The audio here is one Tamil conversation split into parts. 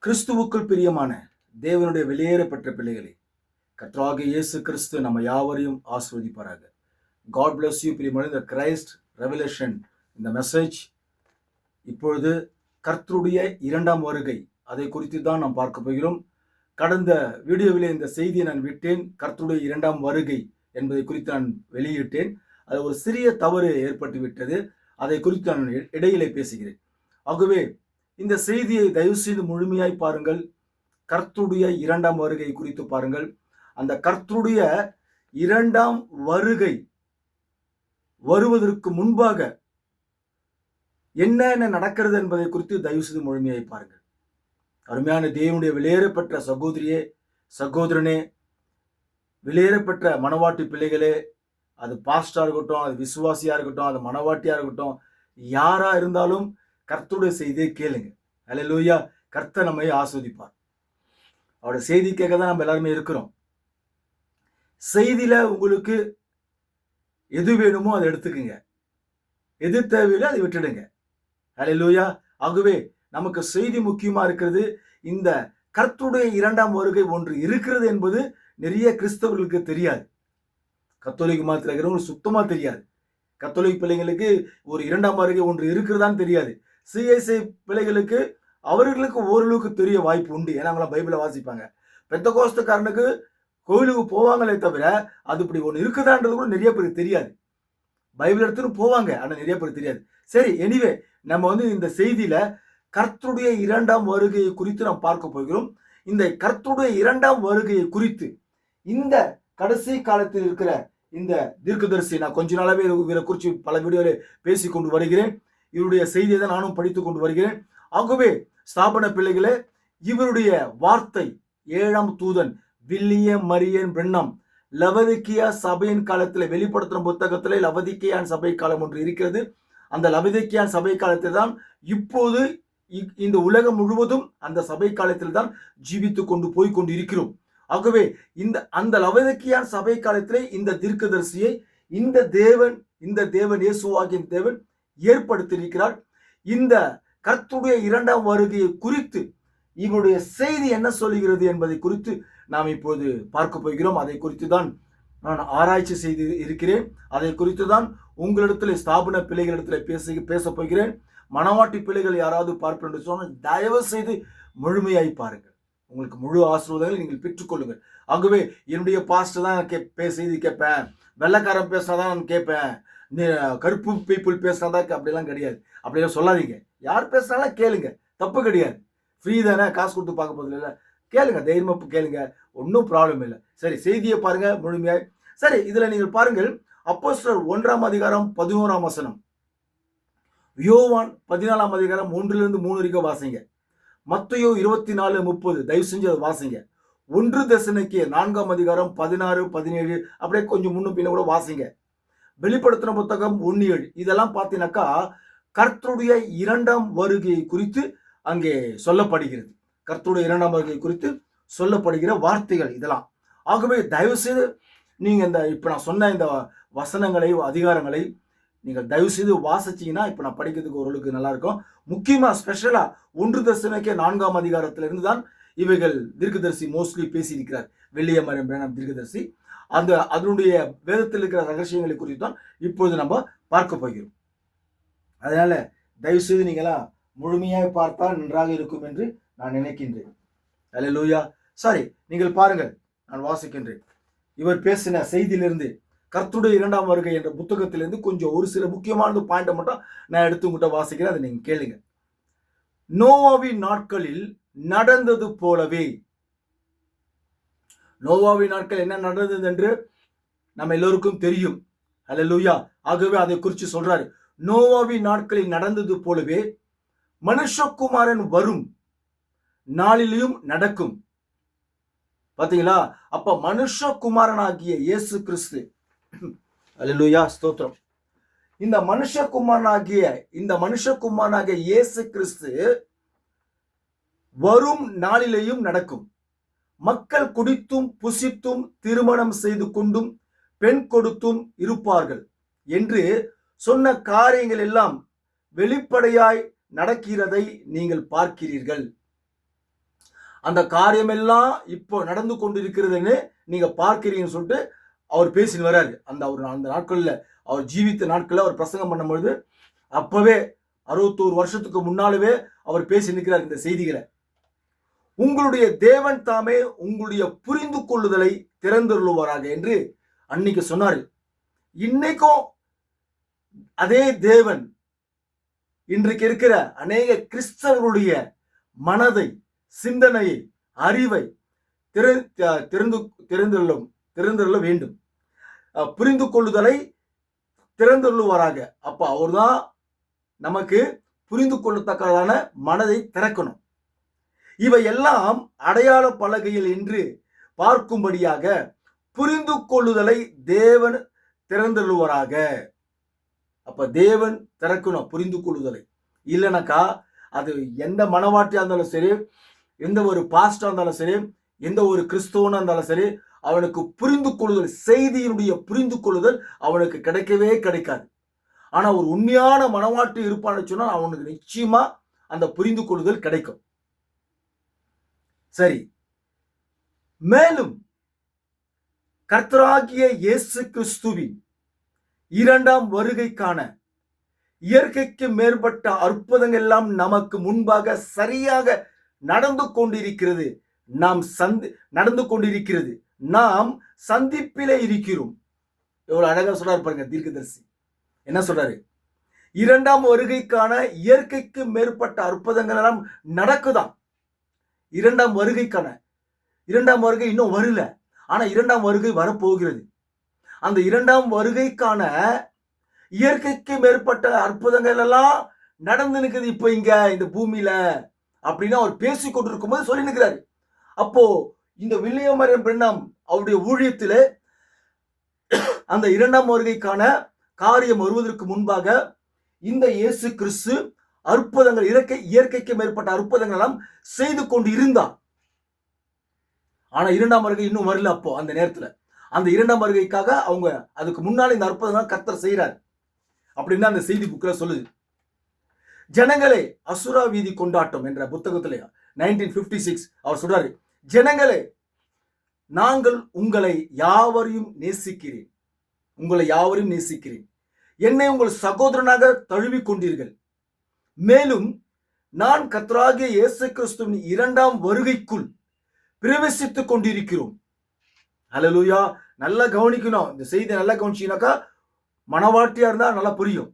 கிறிஸ்துவுக்குள் பிரியமான தேவனுடைய வெளியேறப்பட்ட பிள்ளைகளே, கர்த்தராகிய இயேசு கிறிஸ்து நம்ம யாவரையும் ஆசீர்வதிப்பாராக. God bless you. பிரியமான இந்த கிரைஸ்ட் ரெவலேஷன் இந்த மெசேஜ் இப்பொழுது கர்த்தருடைய இரண்டாம் வருகை அதை குறித்து தான் நாம் பார்க்க போகிறோம். கடந்த வீடியோவிலே இந்த செய்தியை நான் விட்டேன். கர்த்தருடைய இரண்டாம் வருகை என்பதை குறித்து நான் வெளியிட்டேன். அது ஒரு சிறிய தவறு ஏற்பட்டு விட்டது. அதை குறித்து நான் இடையிலே பேசுகிறேன். ஆகவே இந்த செய்தியை தயவு செய்து முழுமையாய் பாருங்கள். கர்த்தருடைய இரண்டாம் வருகை குறித்து பாருங்கள். அந்த கர்த்தருடைய இரண்டாம் வருகை வருவதற்கு முன்பாக என்ன நடக்கிறது என்பதை குறித்து தயவு செய்து முழுமையாய் பாருங்கள். அருமையான தேவனுடைய வெளியேறப்பட்ட சகோதரியே, சகோதரனே, வெளியேறப்பட்ட மனவாட்டி பிள்ளைகளே, அது பாஸ்டா இருக்கட்டும், அது விசுவாசியா இருக்கட்டும், அது மனவாட்டியா இருக்கட்டும், யாரா இருந்தாலும் கர்த்தருடைய செய்தியை கேளுங்க. அல்லேலூயா. கர்த்தர் நம்மை ஆஸ்வதிப்பார். அவருடைய செய்தி கேட்க தான் நம்ம எல்லாருமே இருக்கிறோம். செய்தியில உங்களுக்கு எது வேணுமோ அதை எடுத்துக்குங்க, எது தேவையில்லை அதை விட்டுடுங்க. அல்லேலூயா. ஆகவே நமக்கு செய்தி முக்கியமா இருக்கிறது. இந்த கர்த்தருடைய இரண்டாம் வருகை ஒன்று இருக்கிறது என்பது நிறைய கிறிஸ்தவர்களுக்கு தெரியாது. கத்தோலிக்க மதத்தில் இருக்கிறவங்களுக்கு சுத்தமா தெரியாது. கத்தோலிக்க பிள்ளைங்களுக்கு ஒரு இரண்டாம் வருகை ஒன்று இருக்கிறதான்னு தெரியாது. சிஎஸ்ஐ பிள்ளைகளுக்கு அவர்களுக்கு ஓரளவுக்கு தெரிய வாய்ப்பு உண்டு. ஏன்னா அவங்களாம் பைபிளை வாசிப்பாங்க. பெந்தகோஸ்தக்காரனுக்கு கோயிலுக்கு போவாங்களே தவிர அது இப்படி ஒன்று இருக்குதான்றது கூட நிறைய பேருக்கு தெரியாது. பைபிள் எடுத்துன்னு போவாங்க, ஆனால் நிறைய பேருக்கு தெரியாது. சரி, எனிவே நம்ம இந்த செய்தியில கர்த்தருடைய இரண்டாம் வருகையை குறித்து நாம் பார்க்க போகிறோம். இந்த கர்த்தருடைய இரண்டாம் வருகையை குறித்து இந்த கடைசி காலத்தில் இருக்கிற இந்த தீர்க்கதரிசி, நான் கொஞ்ச நாளாவே இவரை குறித்து பல வீடியோவில் பேசி கொண்டு வருகிறேன். இவருடைய செய்தியை தான் நானும் படித்துக் கொண்டு வருகிறேன். ஆகவே ஸ்தாபன பிள்ளைகளே, இவருடைய வார்த்தை 7ஆம் தூதன் வில்லியம் மரியன் பிரென்னம் லவதிக்கியா சபையின் காலத்தில் வெளிப்படுத்தும் புத்தகத்தில் லவதிக்கியான் சபை காலம் ஒன்று இருக்கிறது. அந்த லவதிக்கியான் சபை காலத்தில் தான் இப்போது இந்த உலகம் முழுவதும் அந்த சபை காலத்தில் தான் ஜீவித்து கொண்டு போய் கொண்டு இருக்கிறோம். ஆகவே அந்த லவதிக்கியான் சபை காலத்திலே இந்த தீர்க்கதரிசியை இந்த தேவன் இயேசுவாகிய தேவன் ஏற்படுத்தியிருக்கிறார். இந்த கர்த்தருடைய இரண்டாம் வருகையை குறித்து இவருடைய செய்தி என்ன சொல்லுகிறது என்பதை குறித்து நாம் இப்போது பார்க்க போகிறோம். அதை குறித்து தான் நான் ஆராய்ச்சி செய்து இருக்கிறேன். அதை குறித்து தான் உங்களிடத்தில் ஸ்தாபன பிள்ளைகளிடத்தில் பேச போகிறேன். மனவாட்டி பிள்ளைகள் யாராவது பார்ப்பேன் என்று சொன்னால் தயவு செய்து முழுமையாய் பாருங்கள். உங்களுக்கு முழு ஆசீர்வாதங்களை நீங்கள் பெற்றுக்கொள்ளுங்கள். ஆகவே என்னுடைய பாஸ்டர் தான் செய்தி கேட்பேன், வெள்ளைக்காரன் பேசினாதான் நான் கேட்பேன், கருப்பு பீப்புள் பேசினாதான் அப்படிலாம் கிடையாது. அப்படிலாம் சொல்லாதீங்க. யார் பேசினாலும் கேளுங்க, தப்பு கிடையாது. ஃப்ரீ தானே, காசு கொடுத்து பார்க்க போதில்லை இல்லை, கேளுங்க, தைரியமாக கேளுங்க, ஒன்றும் ப்ராப்ளம் இல்லை. சரி, செய்தியை பாருங்க முழுமையாய். சரி, இதுல நீங்கள் பாருங்கள், அப்போஸ்தலர் 1ஆம் அதிகாரம் 11ஆம் வசனம், யோவான் 14ஆம் அதிகாரம் 1-3 வரைக்கும் வாசிங்க. மத்தேயு 24:30 தயவு செஞ்சு அதை வாசிங்க. 1 தெசலோனிக்கேயர் 4ஆம் அதிகாரம் 16-17 அப்படியே கொஞ்சம் முன்னும் பின்ன கூட வாசிங்க. வெளிப்படுத்தின புத்தகம் 1:7 இதெல்லாம் பார்த்தீங்கன்னாக்கா கர்த்தருடைய இரண்டாம் வருகையை குறித்து அங்கே சொல்லப்படுகிறது. கர்த்தருடைய இரண்டாம் வருகை குறித்து சொல்லப்படுகிற வார்த்தைகள் இதெல்லாம். ஆகவே தயவு செய்து நீங்க இப்ப நான் சொன்ன இந்த வசனங்களை, அதிகாரங்களை நீங்கள் தயவு செய்து வாசிச்சீங்கன்னா இப்ப நான் படிக்கிறதுக்கு ஓரளவுக்கு நல்லா இருக்கும். முக்கியமா ஸ்பெஷலா 1 தெசலோனிக்கேயர் 4ஆம் அதிகாரத்திலிருந்து தான் இவைகள் தீர்க்கதரிசி மோஸ்ட்லி பேசியிருக்கிறார். வில்லியம் மரியன் பிரென்னம் தீர்க்கதரிசி அதனுடைய வேதத்தில் இருக்கிற ரகசியங்களை குறித்து தான் இப்பொழுது நம்ம பார்க்க போகிறோம். அதனால தயவு செய்து நீங்களா முழுமையாக பார்த்தால் நன்றாக இருக்கும் என்று நான் நினைக்கின்றேன். அல்லேலூயா. சரி, நீங்கள் பாருங்கள், நான் வாசிக்கின்றேன். இவர் பேசின செய்தியிலிருந்து கர்த்தருடைய இரண்டாம் வருகை என்ற புத்தகத்திலிருந்து கொஞ்சம் ஒரு சில முக்கியமான பாயிண்டை மட்டும் நான் எடுத்து உங்கள்கிட்ட வாசிக்கிறேன். அதை நீங்க கேளுங்க. நோவாவின் நாட்களில் நடந்தது போலவே. நோவாவின் நாட்கள் என்ன நடந்தது என்று நம்ம எல்லோருக்கும் தெரியும். அல்லேலூயா. ஆகவே அதை குறித்து சொல்றாரு. நோவாவின் நாட்களில் நடந்தது போலவே மனுஷகுமாரன் வரும் நாளிலும் நடக்கும். பாத்தீங்களா? அப்ப மனுஷகுமாரனாகிய இயேசு கிறிஸ்து, அல்லேலூயா, ஸ்தோத்திரம். இந்த மனுஷகுமாரனாகிய இயேசு கிறிஸ்து வரும் நாளிலேயும் நடக்கும். மக்கள் குடித்தும் புசித்தும் திருமணம் செய்து கொண்டும் பெண் கொடுத்தும் இருப்பார்கள் என்று சொன்ன காரியங்கள் எல்லாம் வெளிப்படையாய் நடக்கிறதை நீங்கள் பார்க்கிறீர்கள். அந்த காரியமெல்லாம் இப்போ நடந்து கொண்டிருக்கிறதுன்னு நீங்க பார்க்கிறீங்கன்னு சொல்லிட்டு அவர் பேசின்னு வர்றாரு. அந்த நாட்கள்ல அவர் ஜீவித்த நாட்கள்ல அவர் பிரசங்கம் பண்ணும்பொழுது அப்பவே 61 வருஷத்துக்கு முன்னாலவே அவர் பேசி நிற்கிறார் இந்த செய்திகளை. உங்களுடைய தேவன் தாமே உங்களுடைய புரிந்து கொள்ளுதலை திறந்துள்ளுவாராக என்று அன்னைக்கு சொன்னாரு. இன்னைக்கும் அதே தேவன் இன்றைக்கு இருக்கிற அநேக கிறிஸ்தவர்களுடைய மனதை, சிந்தனையை, அறிவை திறந்துள்ள வேண்டும், புரிந்து கொள்ளுதலை திறந்துள்ளுவாராக. அப்ப அவர்தான் நமக்கு புரிந்து கொள்ளத்தக்கதான மனதை திறக்கணும். இவை எல்லாம் அடையாள பலகையில் என்று பார்க்கும்படியாக புரிந்து கொள்ளுதலை தேவன் திறந்துள்ளுவாராக. அப்ப தேவன் திறக்கணும் புரிந்து கொள்ளுதலை. இல்லைனாக்கா அது எந்த மனவாட்டியா இருந்தாலும் சரி, எந்த ஒரு பாஸ்டா இருந்தாலும் சரி, எந்த ஒரு கிறிஸ்தவனா இருந்தாலும் சரி, அவனுக்கு புரிந்து கொள்ளுதல், செய்தியினுடைய புரிந்து கொள்ளுதல் அவனுக்கு கிடைக்கவே கிடைக்காது. ஆனா ஒரு உண்மையான மனவாட்டி இருப்பான்னு சொன்னா அவனுக்கு நிச்சயமா அந்த புரிந்து கொள்ளுதல் கிடைக்கும். சரி, மேலும் கர்த்தராகிய இயேசு கிறிஸ்துவின் இரண்டாம் வருகைக்கான இயற்கைக்கு மேற்பட்ட அற்புதங்கள் எல்லாம் நமக்கு முன்பாக சரியாக நடந்து கொண்டிருக்கிறது. நாம் சந்திப்பிலே இருக்கிறோம். எவ்வளவு அழகா சொல்றாரு பாருங்க தீர்க்கதரிசி. என்ன சொல்றாரு? இரண்டாம் வருகைக்கான இயற்கைக்கு மேற்பட்ட அற்புதங்கள் எல்லாம் நடக்குதாம். இரண்டாம் வருகை இன்னும் வரல, ஆனா இரண்டாம் வருகை வரப்போகிறது. அந்த இரண்டாம் வருகைக்கான இயற்கைக்கு மேற்பட்ட அற்புதங்கள் எல்லாம் நடந்து நிற்குது இப்ப இங்க இந்த பூமியில அப்படின்னு அவர் பேசி கொண்டிருக்கும் போது சொல்லி நிற்கிறாரு. அப்போ இந்த வில்லியம் மரியன் பிரென்ஹாம் அவருடைய ஊழியத்திலே அந்த இரண்டாம் வருகைக்கான காரியம் வருவதற்கு முன்பாக இந்த இயேசு கிறிஸ்து அற்புதங்கள், இயற்கைக்கு மேற்பட்ட அற்புதங்கள் எல்லாம் செய்து கொண்டு இருந்தார். ஆனா இரண்டாம் வருகை இன்னும் வரல. அப்போ அந்த நேரத்துல அந்த இரண்டாம் வருகைக்காக அவங்க அதுக்கு முன்னால இந்த அற்புதங்கள் கர்த்தர் செய்யறார் அப்படின்னு அந்த செய்தி புக்ல சொல்லுது. ஜனங்களே, அசுரா வீதி கொண்டாட்டம் என்ற புத்தகத்திலே 1956 அவர் சொல்றாரு, ஜனங்களே, நாங்கள் உங்களை யாவரையும் நேசிக்கிறேன், என்னை உங்கள் சகோதரனாக தழுவி கொண்டீர்கள். மேலும் நான் கர்த்தராகிய இயேசு கிறிஸ்துவின் இரண்டாம் வருகைக்குள் பிரவேசித்துக் கொண்டிருக்கிறோம். ஹல்லேலூயா. நல்லா கவனிக்கணும் இந்த செய்தி. நல்லா கவனிச்சீங்கன்னாக்கா மனவாட்டியா இருந்தா நல்லா புரியும்.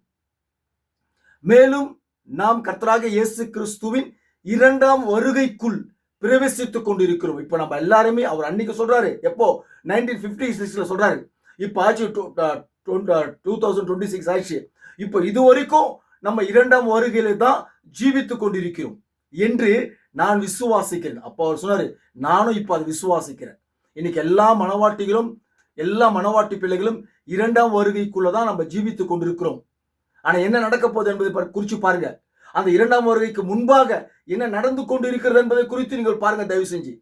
மேலும் நாம் கர்த்தராகிய இயேசு கிறிஸ்துவின் இரண்டாம் வருகைக்குள் பிரவேசித்துக் கொண்டிருக்கிறோம். இப்ப நம்ம எல்லாருமே அவர் அன்னைக்கு சொல்றாரு, எப்போ 1956 சொல்றாரு, இப்ப ஆச்சு 2026 ஆயிடுச்சு. இப்போ இது வரைக்கும் நம்ம இரண்டாம் வருகையில தான் ஜீவித்துக் கொண்டிருக்கிறோம் என்று நான் விசுவாசிக்கிறேன். அப்போ அவர் சொன்னாரு, நானும் இப்ப அதை விசுவாசிக்கிறேன். இன்னைக்கு எல்லா மனவாட்டி பிள்ளைகளும் இரண்டாம் வருகைக்குள்ளதான் நம்ம ஜீவித்துக் கொண்டிருக்கிறோம். ஆனா என்ன நடக்க போகுது என்பதை குறித்து பாருங்க. அந்த இரண்டாம் வருகைக்கு முன்பாக என்ன நடந்து கொண்டிருக்கிறது என்பதை குறித்து நீங்கள் பாருங்க தயவு செஞ்சு.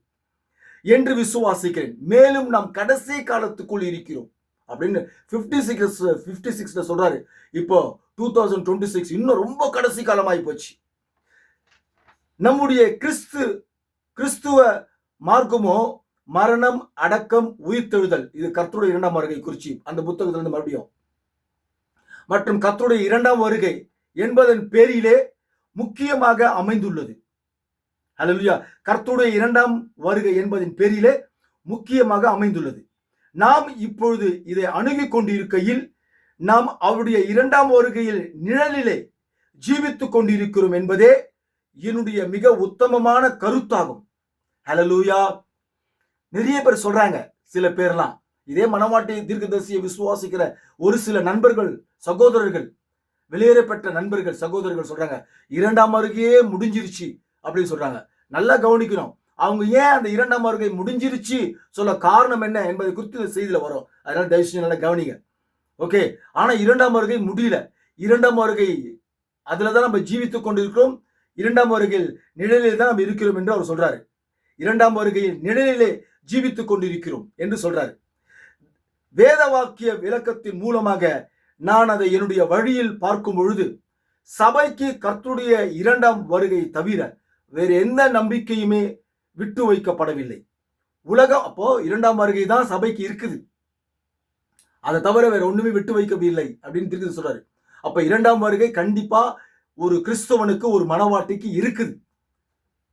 என்று விசுவாசிக்கிறேன். மேலும் நாம் கடைசி காலத்துக்குள் இருக்கிறோம் அப்படின்னு 56 சொல்றாரு. இப்போ 2026 இன்னும் ரொம்ப கடைசி காலமாயி போச்சு. நம்முடைய கிறிஸ்துவ மார்க்கமோ மரணம், அடக்கம், உயிர்த்தெழுதல், இது கர்த்தருடைய இரண்டாம் வருகை குறிச்சி அந்த புத்தகத்திலிருந்து மறுபடியும், மற்றும் கர்த்தருடைய இரண்டாம் வருகை என்பதன் பேரிலே முக்கியமாக அமைந்துள்ளது. ஹல்லேலூயா. கர்த்தருடைய இரண்டாம் வருகை என்பதன் பேரிலே முக்கியமாக அமைந்துள்ளது. நாம் இப்பொழுது இதை அணுகி கொண்டிருக்கையில் நாம் அவருடைய இரண்டாம் வருகையில் நிழலிலே ஜீவித்துக் கொண்டிருக்கிறோம் என்பதே என்னுடைய மிக உத்தமமான கருத்தாகும். ஹல்லேலூயா. நிறைய பேர் சொல்றாங்க, சில பேர்லாம் இதே மனவாட்டி தீர்க்கதரிசியை விசுவாசிக்கிற ஒரு சில நண்பர்கள், சகோதரர்கள், வெளியேறப்பட்ட நண்பர்கள், சகோதரர்கள் சொல்றாங்க, இரண்டாம் வருகையே முடிஞ்சிருச்சு அப்படின்னு சொல்றாங்க. நல்லா கவனிக்கணும். அவங்க ஏன் அந்த இரண்டாம் வருகை முடிஞ்சிருச்சு சொல்ல காரணம் என்ன என்பதை குறித்து செய்தியில வரும். அதனால தயவுசெய்து நல்லா கவனிங்க. ஓகே. ஆனா இரண்டாம் வருகை முடியல. இரண்டாம் வருகை அதுலதான் நம்ம ஜீவித்துக் கொண்டிருக்கிறோம். இரண்டாம் வருகையில் நிழலில் தான் நம்ம இருக்கிறோம் என்று அவர் சொல்றாரு. இரண்டாம் வருகையில் நிழலிலே ஜீவித்துக் கொண்டிருக்கிறோம் என்று சொல்றாரு. வேத வாக்கிய விளக்கத்தின் மூலமாக நான் அதை என்னுடைய வழியில் பார்க்கும் பொழுது சபைக்கு கர்த்தருடைய இரண்டாம் வருகை தவிர வேறு எந்த நம்பிக்கையுமே விட்டு வைக்கப்படவில்லை. உலகம் அப்போ இரண்டாம் வருகை தான் சபைக்கு இருக்குது, அதை தவிர வேற ஒண்ணுமே விட்டு வைக்கவில்லை அப்படின்னு திருப்பி சொல்றாரு. அப்ப இரண்டாம் வருகை கண்டிப்பா ஒரு கிறிஸ்தவனுக்கு, ஒரு மனவாட்டிக்கு இருக்குது.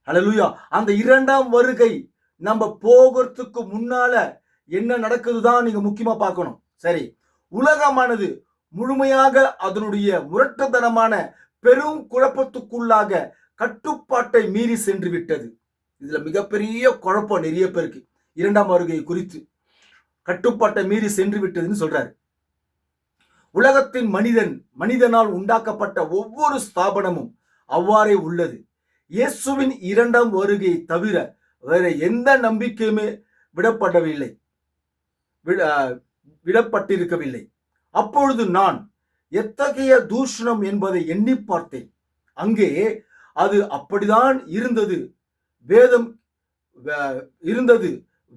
ஹல்லேலூயா. அந்த இரண்டாம் வருகை நம்ம போகிறதுக்கு முன்னால என்ன நடக்குதுதான் நீங்க முக்கியமா பார்க்கணும். சரி, உலகமானது முழுமையாக அதனுடைய முரட்டுத்தனமான பெரும் குழப்பத்துக்குள்ளாக கட்டுப்பாட்டை மீறி சென்று விட்டது. இதுல மிகப்பெரிய குழப்பம் நிறைய பேருக்கு இரண்டாம் வருகை குறித்து. கட்டுப்பாட்டை மீறி சென்று விட்டதுன்னு சொல்றாரு. உலகத்தின் மனிதனால் உண்டாக்கப்பட்ட ஒவ்வொரு ஸ்தாபனமும் அவ்வாறே உள்ளது. இயேசுவின் இரண்டாம் வருகை தவிர வேற எந்த நம்பிக்கையுமே விடப்பட்டிருக்கவில்லை. அப்பொழுது நான் எத்தகைய தூஷணம் என்பதை எண்ணி பார்த்தேன். அங்கே அது அப்படிதான் இருந்தது.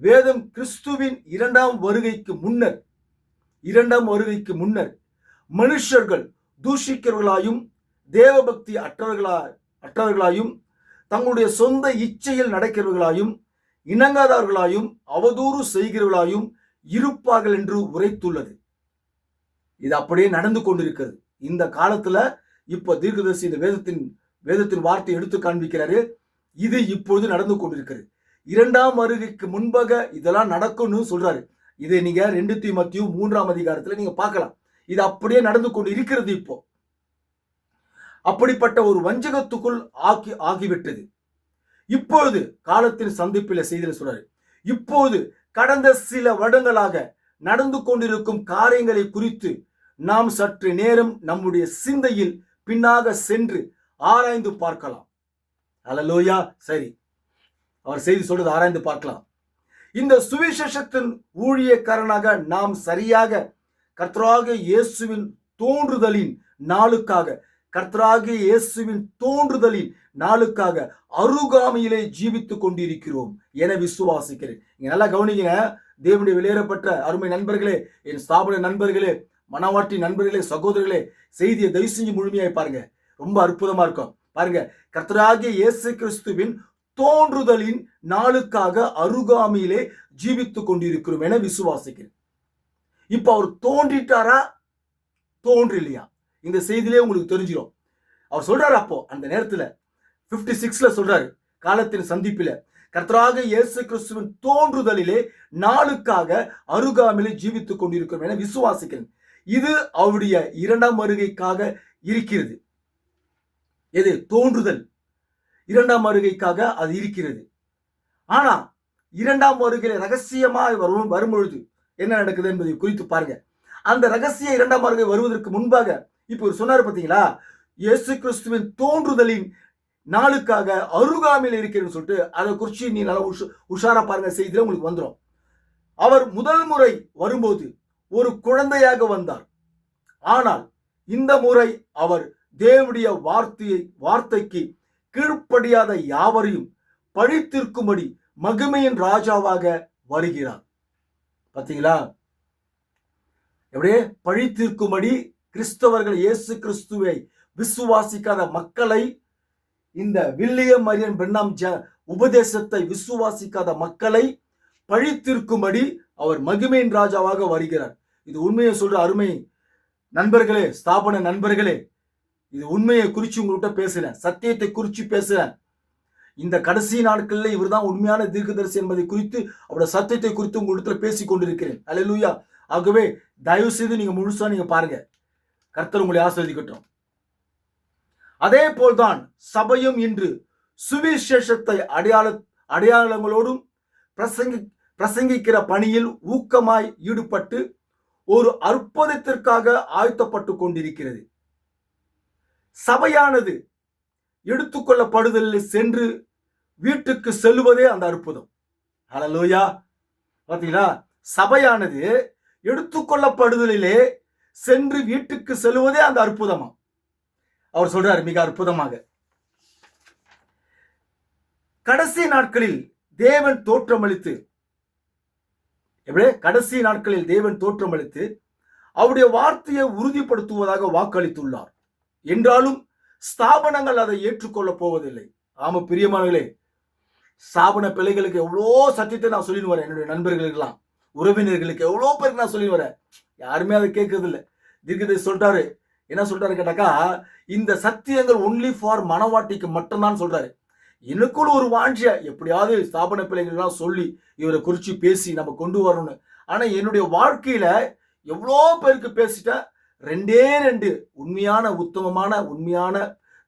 வேதம் கிறிஸ்துவின் இரண்டாம் வருகைக்கு முன்னர் மனுஷர்கள் தூஷிக்கிறவர்களாயும் தேவபக்தி அற்றவர்களாயும் தங்களுடைய சொந்த இச்சையில் நடக்கிறவர்களாயும் இணங்காதவர்களாயும் அவதூறு செய்கிறவர்களாயும் இருப்பார்கள் என்று உரைத்துள்ளது. இது அப்படியே நடந்து கொண்டிருக்கிறது இந்த காலத்துல. இப்ப தீர்க்கதரிசி இந்த வேதத்தின் வார்த்தை எடுத்து காண்பிக்கிறாரு. இது இப்பொழுது நடந்து கொண்டிருக்கிறது. இரண்டாம் வருகைக்கு முன்பாக இதெல்லாம் நடக்கும்னு சொல்றாரு. இதை நீங்க 2 தீமோத்தேயு 3ஆம் அதிகாரத்துல நீங்க பார்க்கலாம். இது அப்படியே நடந்து கொண்டு இருக்கிறது. இப்போ அப்படிப்பட்ட ஒரு வஞ்சகத்துக்குள் ஆகிவிட்டது. இப்பொழுது காலத்தின் சந்திப்பில செய்தியில சொல்றாரு, இப்போது கடந்த சில வருடங்களாக நடந்து கொண்டிருக்கும் காரியங்களை குறித்து நாம் சற்று நேரம் நம்முடைய சிந்தையில் பின்னாக சென்று ஆராய்ந்து பார்க்கலாம். அல்லேலூயா. சரி, அவர் செய்தி சொல்றது ஆராய்ந்து பார்க்கலாம். இந்த சுவிசேஷத்தின் ஊழியக்காரனாக நாம் சரியாக கர்த்தராகிய இயேசுவின் தோன்றுதலின் நாளுக்காக அருகாமையிலே ஜீவித்துக் கொண்டிருக்கிறோம் என விசுவாசிக்கிறேன். நீங்க நல்லா கவனிங்க. தேவனுடைய வெளியேறப்பட்ட அருமை நண்பர்களே, என் ஸ்தாபன நண்பர்களே, மனவாட்டி நண்பர்களே, சகோதரர்களே, செய்தியை தயவு செஞ்சு முழுமையாய் பாருங்க. ரொம்ப அற்புதமா இருக்கும். பாருங்க, கர்த்தராகிய இயேசு கிறிஸ்துவின் தோன்றுதலின் நாளுக்காக அருகாமையிலே ஜீவித்துக் கொண்டிருக்கிறோம் என விசுவாசிக்கிறேன். இப்ப அவர் தோன்றிட்டாரா தோன்றலையா இந்த செய்தியிலே உங்களுக்கு தெரிஞ்சிடும். அவர் சொல்றாரு, அப்போ அந்த நேரத்துல 56ல சொல்றாரு, காலத்தின் சந்திப்பில கர்த்தராகிய இயேசு கிறிஸ்துவின் தோன்றுதலிலே நாளுக்காக அருகாமையிலே ஜீவித்துக் கொண்டிருக்கிறோம் என விசுவாசிக்கிறேன். இது அவருடைய இரண்டாம் வருகைக்காக இருக்கிறது. எது? தோன்றுதல் இரண்டாம் வருகைக்காக அது இருக்கிறது. ஆனா இரண்டாம் வருகையில ரகசியமாய் வரும்பொழுது என்ன நடக்குது என்பதை குறித்து பாருங்க. அந்த ரகசிய இரண்டாம் வருகை வருவதற்கு முன்பாக இப்ப ஒரு சொன்னாரு பாத்தீங்களா, இயேசு கிறிஸ்துவின் தோன்றுதலின் நாளுக்காக அருகாமையில் இருக்கிறேன்னு சொல்லிட்டு அதை குறிச்சு நீ நல்லா உஷாரா பாருங்க. செய்தியில உங்களுக்கு வந்துடும். அவர் முதல் முறை வரும்போது ஒரு குழந்தையாக வந்தார். ஆனால் இந்த முறை அவர் தேவனுடைய வார்த்தைக்கு கீழ்ப்படியாத யாவரையும் பழித்திருக்கும்படி மகிமையின் ராஜாவாக வருகிறார். பாத்தீங்களா? எப்படியே பழித்திருக்கும்படி கிறிஸ்தவர்கள் இயேசு கிறிஸ்துவை விசுவாசிக்காத மக்களை, இந்த வில்லியம் மரியன் பிரென்ஹாம் உபதேசத்தை விசுவாசிக்காத மக்களை பழித்திருக்கும்படி அவர் மகிமையின் ராஜாவாக வருகிறார். இது உண்மையை சொல்ற அருமை நண்பர்களே, ஸ்தாபன நண்பர்களே, இது உண்மையை குறிச்சு உங்கள்கிட்ட பேசுறேன், சத்தியத்தை குறிச்சு பேசுறேன். இந்த கடைசி நாட்கள்ல இவர் தான் உண்மையான தீர்க்கதரிசி என்பதை குறித்து, அவருடைய சத்தியத்தை குறித்து உங்களிடத்துல பேசிக் கொண்டிருக்கிறேன். அல்லேலூயா. ஆகவே தயவு செய்து நீங்க முழுசா நீங்க பாருங்க. கர்த்தர் உங்களை ஆசீர்வதிக்கட்டும். அதே போல்தான் சபையும் இன்று சுவிசேஷத்தை அடையாளங்களோடும் பிரசங்கிக்கிற பணியில் ஊக்கமாய் ஈடுபட்டு ஒரு அற்புதத்திற்காக ஆயத்தப்பட்டு கொண்டிருக்கிறது. சபையானது எடுத்துக்கொள்ளப்படுதலில் சென்று வீட்டுக்கு செல்வதே அந்த அற்புதம். ஹல்லேலூயா. பாத்தீங்களா? சபையானது எடுத்துக்கொள்ளப்படுதலிலே சென்று வீட்டுக்கு செல்வதே அந்த அற்புதமா அவர் சொல்றாரு. மிக அற்புதமாக கடைசி நாட்களில் தேவன் தோற்றமளித்து அவருடைய வார்த்தையை உறுதிப்படுத்துவதாக வாக்களித்துள்ளார். என்றாலும் ஸ்தாபனங்கள் அதை ஏற்றுக்கொள்ள போவதில்லை. ஆமா பிரியமானவர்களே, ஸ்தாபன பிள்ளைகளுக்கு எவ்வளோ சத்தியத்தை நான் சொல்லிட்டு வரேன். என்னுடைய நண்பர்களுக்கெல்லாம், உறவினர்களுக்கு எவ்வளோ பேருக்கு நான் சொல்லி வரேன். யாருமே அதை கேட்கறது இல்லை. தீர்க்கதரிசி சொல்லிட்டாரு. என்ன சொல்றாரு கேட்டாக்கா, இந்த சத்தியங்கள் ஒன்லி ஃபார் மனவாட்டிக்கு மட்டும்தான் சொல்றாரு. எனக்குள்ள ஒரு வாஞ்சிய எப்படியாவது ஸ்தாபன பிள்ளைகள்லாம் சொல்லி இவரை குறித்து பேசி நம்ம கொண்டு வரணும்னு. ஆனா என்னுடைய வாழ்க்கையில எவ்வளோ பேருக்கு பேசிட்டேன். 2 உண்மையான உத்தமமான உண்மையான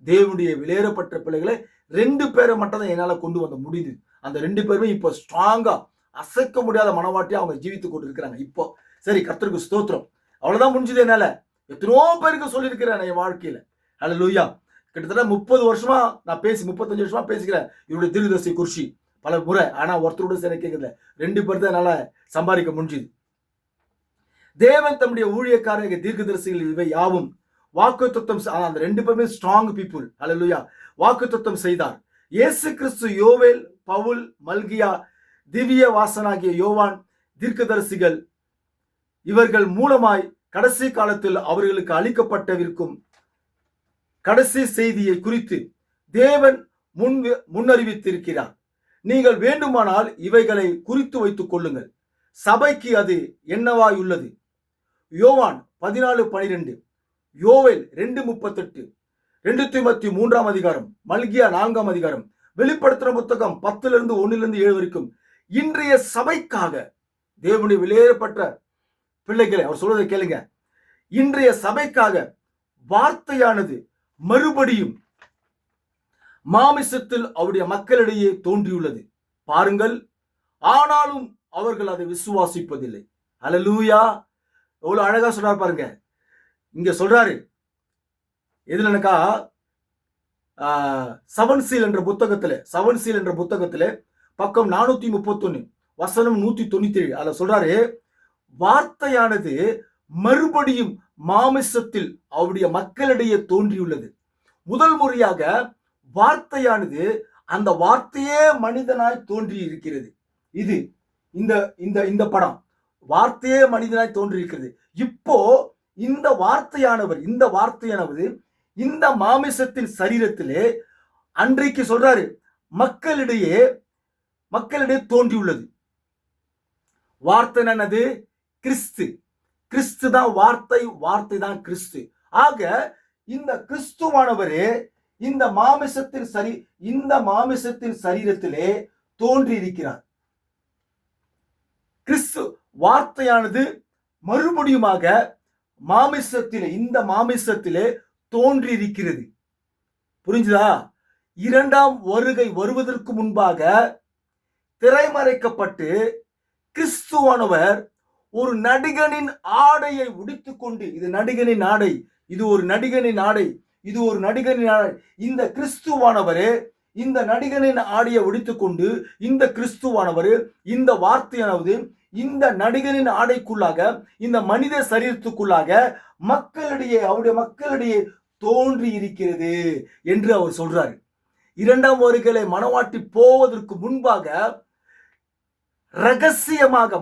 தேவனுடைய விலையேறப்பட்ட பிள்ளைகளை 2 பேரை மட்டும் தான் என்னால் கொண்டு வந்த முடியுது. அந்த 2 பேருமே இப்போ ஸ்ட்ராங்கா அசைக்க முடியாத மனவாட்டியா அவங்க ஜீவித்து கொண்டு இருக்கிறாங்க. இப்போ சரி, கர்த்தருக்கு ஸ்தோத்திரம். அவ்வளவுதான் முடிஞ்சது. என்னால எத்தனோ பேருக்கு சொல்லியிருக்கிறேன் என் வாழ்க்கையில. ஹல்லேலூயா. கிட்டத்தட்ட 30 வருஷமா நான் 35 வருஷமா பேசிக்கிறேன் இவருடைய தீர்க்கதரிசி குறிச்சி பல முறை. ஆனா ஒருத்தரோட சரி கேட்கல. 2 பேர் தான் என்னால சம்பாதிக்க முடிஞ்சுது. தேவன் தம்முடைய ஊழியக்காரங்க தீர்க்கதரிசிகள் இவை யாவும் வாக்குத்தத்தம், அந்த 2 பேருமே ஸ்ட்ராங் பீப்புள். ஹல்லேலூயா. வாக்குத்தத்தம் செய்தார். இயேசு கிறிஸ்து, யோவேல், பவுல், மல்கியா, திவ்ய வாசனாகிய யோவான் தீர்க்கதரிசிகள் இவர்கள் மூலமாய் கடைசி காலத்தில் அவர்களுக்கு அளிக்கப்பட்டவிருக்கும் கடைசி செய்தியை குறித்து தேவன் முன்னறிவித்திருக்கிறார். நீங்கள் வேண்டுமானால் இவைகளை குறித்து வைத்துக் கொள்ளுங்கள். சபைக்கு அது என்னவாயுள்ளது? யோவான் 14:12, யோவேல் 2:38, 2 தீமோத்தேயு 3ஆம் அதிகாரம், மல்கியா 4ஆம் அதிகாரம், வெளிப்படுத்துற புத்தகம் 10:1-7 வரைக்கும். இன்றைய சபைக்காக தேவனுடைய விலையேறப்பட்ட பிள்ளைகளை அவர் சொல்வதை கேளுங்க. இன்றைய சபைக்காக வார்த்தையானது மறுபடியும் மாமிசத்தில் அவருடைய மக்களிடையே தோன்றியுள்ளது பாருங்கள். ஆனாலும் அவர்கள் அதை விசுவாசிப்பதில்லை. ஹல்லேலூயா. எவ்வளவு அழகா சொல்றாரு பாருங்க. இங்க சொல்றாரு எதுலக்கா, 7 சீல் என்ற புத்தகத்திலே பக்கம் 431 வசனம் 197 அதுல சொல்றாரு, வார்த்தையானது மறுபடியும் மாமிசத்தில் அவருடைய மக்களிடையே தோன்றியுள்ளது. முதல் முறையாக வார்த்தையானது, அந்த வார்த்தையே மனிதனாய் தோன்றி இருக்கிறது. இது இந்த படம் வார்த்தையே மனிதனாய் தோன்றி இருக்கிறது. இப்போ இந்த வார்த்தையானது இந்த மாமிசத்தின் சரீரத்திலே அன்றைக்கு சொல்றாரு மக்களிடையே தோன்றியுள்ளது. வார்த்தை என்னது? கிறிஸ்து தான் வார்த்தை, வார்த்தை தான் கிறிஸ்து. ஆக இந்த கிறிஸ்துவானவரே இந்த மாமிசத்தின் சரீரத்திலே தோன்றி இருக்கிறார். கிறிஸ்து வார்த்தையானது மறுபடியுமாக இந்த மாமிசத்திலே தோன்றி இருக்கிறது. புரிஞ்சுதா? 2ஆம் வருகை வருவதற்கு முன்பாக திரைமறைக்கப்பட்டு கிறிஸ்துவானவர் ஒரு நடிகனின் ஆடையை உடுத்திக்கொண்டு, இது நடிகனின் ஆடை, இது ஒரு நடிகனின் ஆடை. இந்த கிறிஸ்துவானவரே இந்த நடிகனின் ஆடையை உடுத்திக்கொண்டு, இந்த கிறிஸ்துவானவர் இந்த வார்த்தையானது இந்த நடிகனின் ஆடைக்குள்ளாக, இந்த மனித சரீரத்துக்குள்ளாக அவருடைய மக்களிடையே தோன்றி இருக்கிறது என்று அவர் சொல்றாரு. 2ஆம் வருகையிலே மணவாட்டி போவதற்கு முன்பாக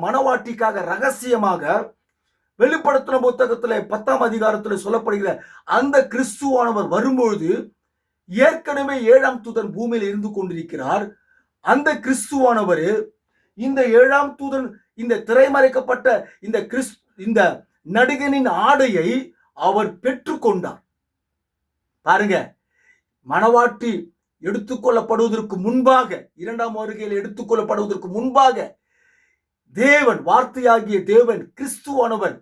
மணவாட்டிக்காக ரகசியமாக வெளிப்படுத்தின புத்தகத்திலே 10ஆம் அதிகாரத்தில் சொல்லப்படுகிற அந்த கிறிஸ்துவானவர் வரும்பொழுது ஏற்கனவே 7ஆம் தூதன் பூமியில் இருந்து கொண்டிருக்கிறார். அந்த கிறிஸ்துவானவர் இந்த 7ஆம் தூதன் இந்த திரைமறைக்கப்பட்ட இந்த நடிகனின் ஆடையை அவர் பெற்றுக்கொண்டார். பாருங்க, மணவாட்டி எடுத்துக்கொள்ளப்படுவதற்கு முன்பாக, 2ஆம் வருகையில் எடுத்துக்கொள்ளப்படுவதற்கு முன்பாக வார்த்தையாகிய தேவன் கிறிஸ்துவானவர்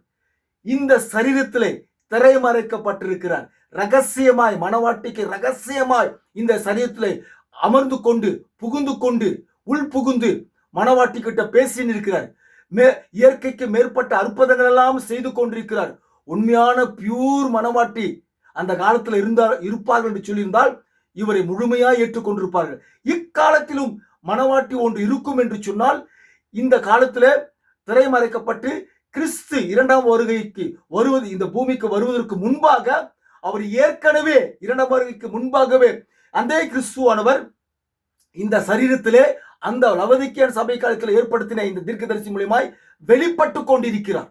இந்த சரீரத்திலே திரைமறைக்கப்பட்டிருக்கிறார். ரகசியமாய் மணவாட்டிக்கு ரகசியமாய் இந்த சரீரத்திலே அமர்ந்து கொண்டு உள்புகுந்து மணவாட்டி கிட்ட பேசின்னு இருக்கிறார். இயற்கைக்கு மேற்பட்ட அற்புதங்கள் எல்லாம் செய்து கொண்டிருக்கிறார். உண்மையான பியூர் மணவாட்டி அந்த காலத்தில் இருப்பார்கள் என்று சொல்லியிருந்தால் இவரை முழுமையாய் ஏற்றுக்கொண்டிருப்பார்கள். இக்காலத்திலும் மணவாட்டி ஒன்று இருக்கும் என்று சொன்னால், இந்த காலத்துல திரைமறைக்கப்பட்டு கிறிஸ்து 2ஆம் வருகைக்கு வருவது, இந்த பூமிக்கு வருவதற்கு முன்பாக அவர் ஏற்கனவே 2ஆம் வருகைக்கு முன்பாகவே அந்த கிறிஸ்துவானவர் இந்த சரீரத்திலே அந்த லவோதிக்கேயன் சபை காலத்தில் ஏற்படுத்தின இந்த தீர்க்கதரிசி மூலமாய் வெளிப்பட்டு கொண்டிருக்கிறார்.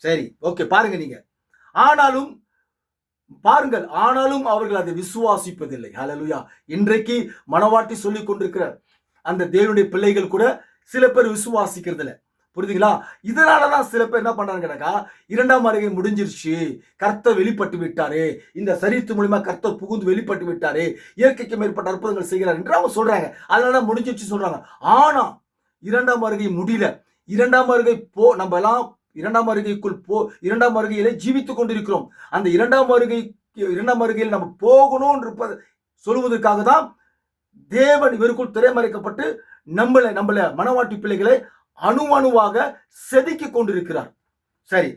சரி, ஓகே, பாருங்க நீங்க. ஆனாலும் பாருங்கள், ஆனாலும் அவர்கள் அதை விசுவாசிப்பதில்லை. ஹல்லேலூயா. இன்றைக்கு மனவாட்டி சொல்லிக் கொண்டிருக்கிற அந்த தேவனுடைய பிள்ளைகள் கூட சில பேர் விசுவாசிக்கிறது இல்லை. புரியுதுங்களா? இதனாலதான் சில பேர் என்ன பண்றாங்க கேட்டாக்கா, இரண்டாம் வருகை முடிஞ்சிருச்சு, கர்த்தர் வெளிப்பட்டு விட்டாரு, இந்த சரீரத்து மூலியமா கர்த்தர் புகுந்து வெளிப்பட்டு விட்டாரு, இயற்கைக்கு மேற்பட்ட அற்புதங்கள் செய்கிறார் என்று அவங்க சொல்றாங்க. அதனால முடிஞ்சிருச்சு சொல்றாங்க. ஆனா இரண்டாம் வருகை முடியல. இரண்டாம் வருகை நம்ம எல்லாம் இரண்டாம் வருகைக்குள் இரண்டாம் வருகையிலே ஜீவித்துக் கொண்டிருக்கிறோம். அந்த இரண்டாம் வருகையில் நம்ம போகணும் இருப்பது சொல்வதற்காக தான் தேவன் இவருக்குள் திரைமறைக்கப்பட்டு நம்மள மனவாட்டி பிள்ளைகளை அணுவாக செதுக்கிக் கொண்டிருக்கிறார். சரி,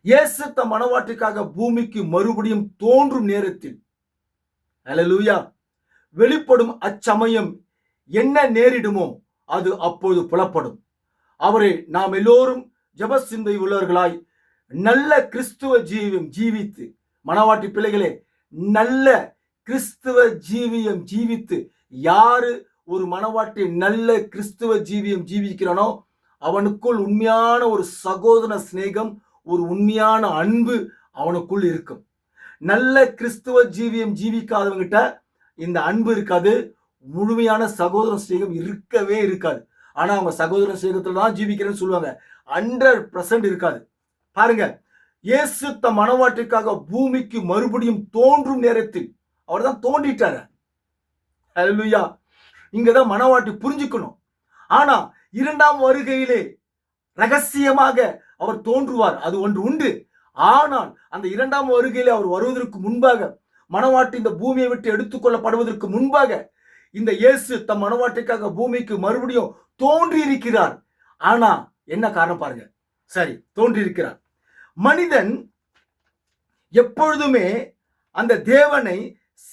இயேசு தம் மனவாட்டிக்காக பூமிக்கு மறுபடியும் தோன்றும் நேரத்தில், ஹல்லேலூயா, வெளிப்படும் அச்சமயம் என்ன நேரிடுமோ அது அப்போது புலப்படும். அவரை நாம் எல்லோரும் ஜெப சிந்தை உள்ளவர்களாய் நல்ல கிறிஸ்துவ ஜீவித்து, மனவாட்டி பிள்ளைகளே, நல்ல கிறிஸ்துவ ஜீவித்து, யாரு ஒரு மனவாட்டி நல்ல கிறிஸ்துவ ஜீவிக்கிறானோ அவனுக்குள் உண்மையான ஒரு சகோதர சிநேகம், ஒரு உண்மையான அன்பு அவனுக்குள் இருக்கும். நல்ல கிறிஸ்துவ ஜீவிக்காதவங்கிட்ட இந்த அன்பு இருக்காது, முழுமையான சகோதர சிநேகம் இருக்கவே இருக்காது. ஆனா அவங்க சகோதர சிநேகத்துல தான் ஜீவிக்கிறேன்னு சொல்லுவாங்க. 100% இருக்காது. பாருங்க, இயேசு தம் மனவாட்டிக்காக பூமிக்கு மறுபடியும் தோன்றும் நேரத்தில் அவர் தான் தோன்றிட்டாரு. ஹல்லேலூயா. இங்கதான் மனவாட்டி புரிஞ்சுக்கணும். ஆனா இரண்டாம் வருகையிலே ரகசியமாக அவர் தோன்றுவார், அது ஒன்று உண்டு. ஆனால் அந்த இரண்டாம் வருகையிலே அவர் வருவதற்கு முன்பாக, மனவாட்டி இந்த பூமியை விட்டு எடுத்துக்கொள்ளப்படுவதற்கு முன்பாக, இந்த இயேசு தம் மனவாட்டிக்காக பூமிக்கு மறுபடியும் தோன்றி இருக்கிறார். ஆனா என்ன காரணம் பாருங்க. சரி, தோன்றி இருக்கிறார். மனிதன் எப்பொழுதுமே அந்த தேவனை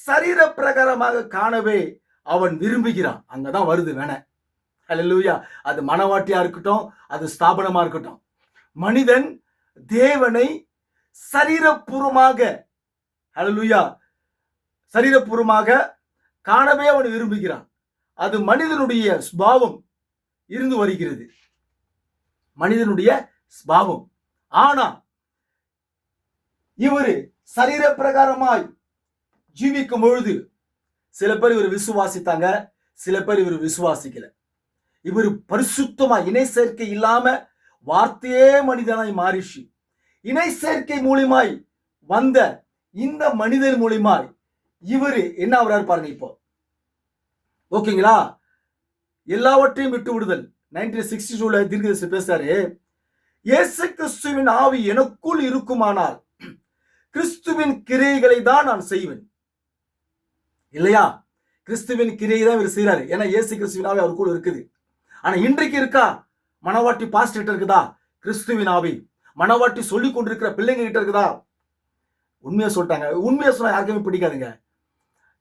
சரீர பிரகாரமாக காணவே அவன் விரும்புகிறான். அங்கதான் வருது வேண. ஹல்லேலூயா. அது மனவாட்டியா இருக்கட்டும், அது ஸ்தாபனமா இருக்கட்டும், மனிதன் தேவனை சரீரபூர்வமாக, ஹல்லேலூயா, சரீரபூர்வமாக காணவே அவன் விரும்புகிறான். அது மனிதனுடைய சுபாவம் இருந்து வருகிறது, மனிதனுடைய சுபாவம். ஆனா இவரு சரீர பிரகாரமாய் ஜீவிக்கும் பொழுது சில பேர் இவர் விசுவாசித்தாங்க, சில பேர் இவர் விசுவாசிக்கல. இவர் பரிசுத்தமா இணை சேர்க்கை இல்லாம வார்த்தையே மனிதனாய் மாறிச்சு. இணை சேர்க்கை மூலியமாய் வந்த இந்த மனிதன் மூலியமாய் இவரு என்ன ஆகுறாரு பாருங்க. இப்போ ஓகேங்களா, எல்லாவற்றையும் விட்டு விடுதல். 1962 தீர்க்கதரிசி பேசுறாரு, இயேசு கிறிஸ்துவின் ஆவி எனக்குள் இருக்குமானால் கிறிஸ்துவின் கிரியைகளை தான் நான் செய்வேன். இல்லையா? கிறிஸ்துவின் கிரியை தான் இவர் செய்யறாரு. ஏன்னா இயேசு கிறிஸ்துவின் ஆவி அவருக்குள்ள இருக்குது. ஆனா இன்றைக்கு இருக்கா மனவாட்டி பாஸ்டர் கிட்ட இருக்குதா கிறிஸ்துவின் ஆவி? மனவாட்டி சொல்லி கொண்டிருக்கிற பிள்ளைங்க கிட்ட இருக்குதா? உண்மையா சொல்லிட்டாங்க. உண்மையா சொன்னா யாருக்குமே பிடிக்காதுங்க.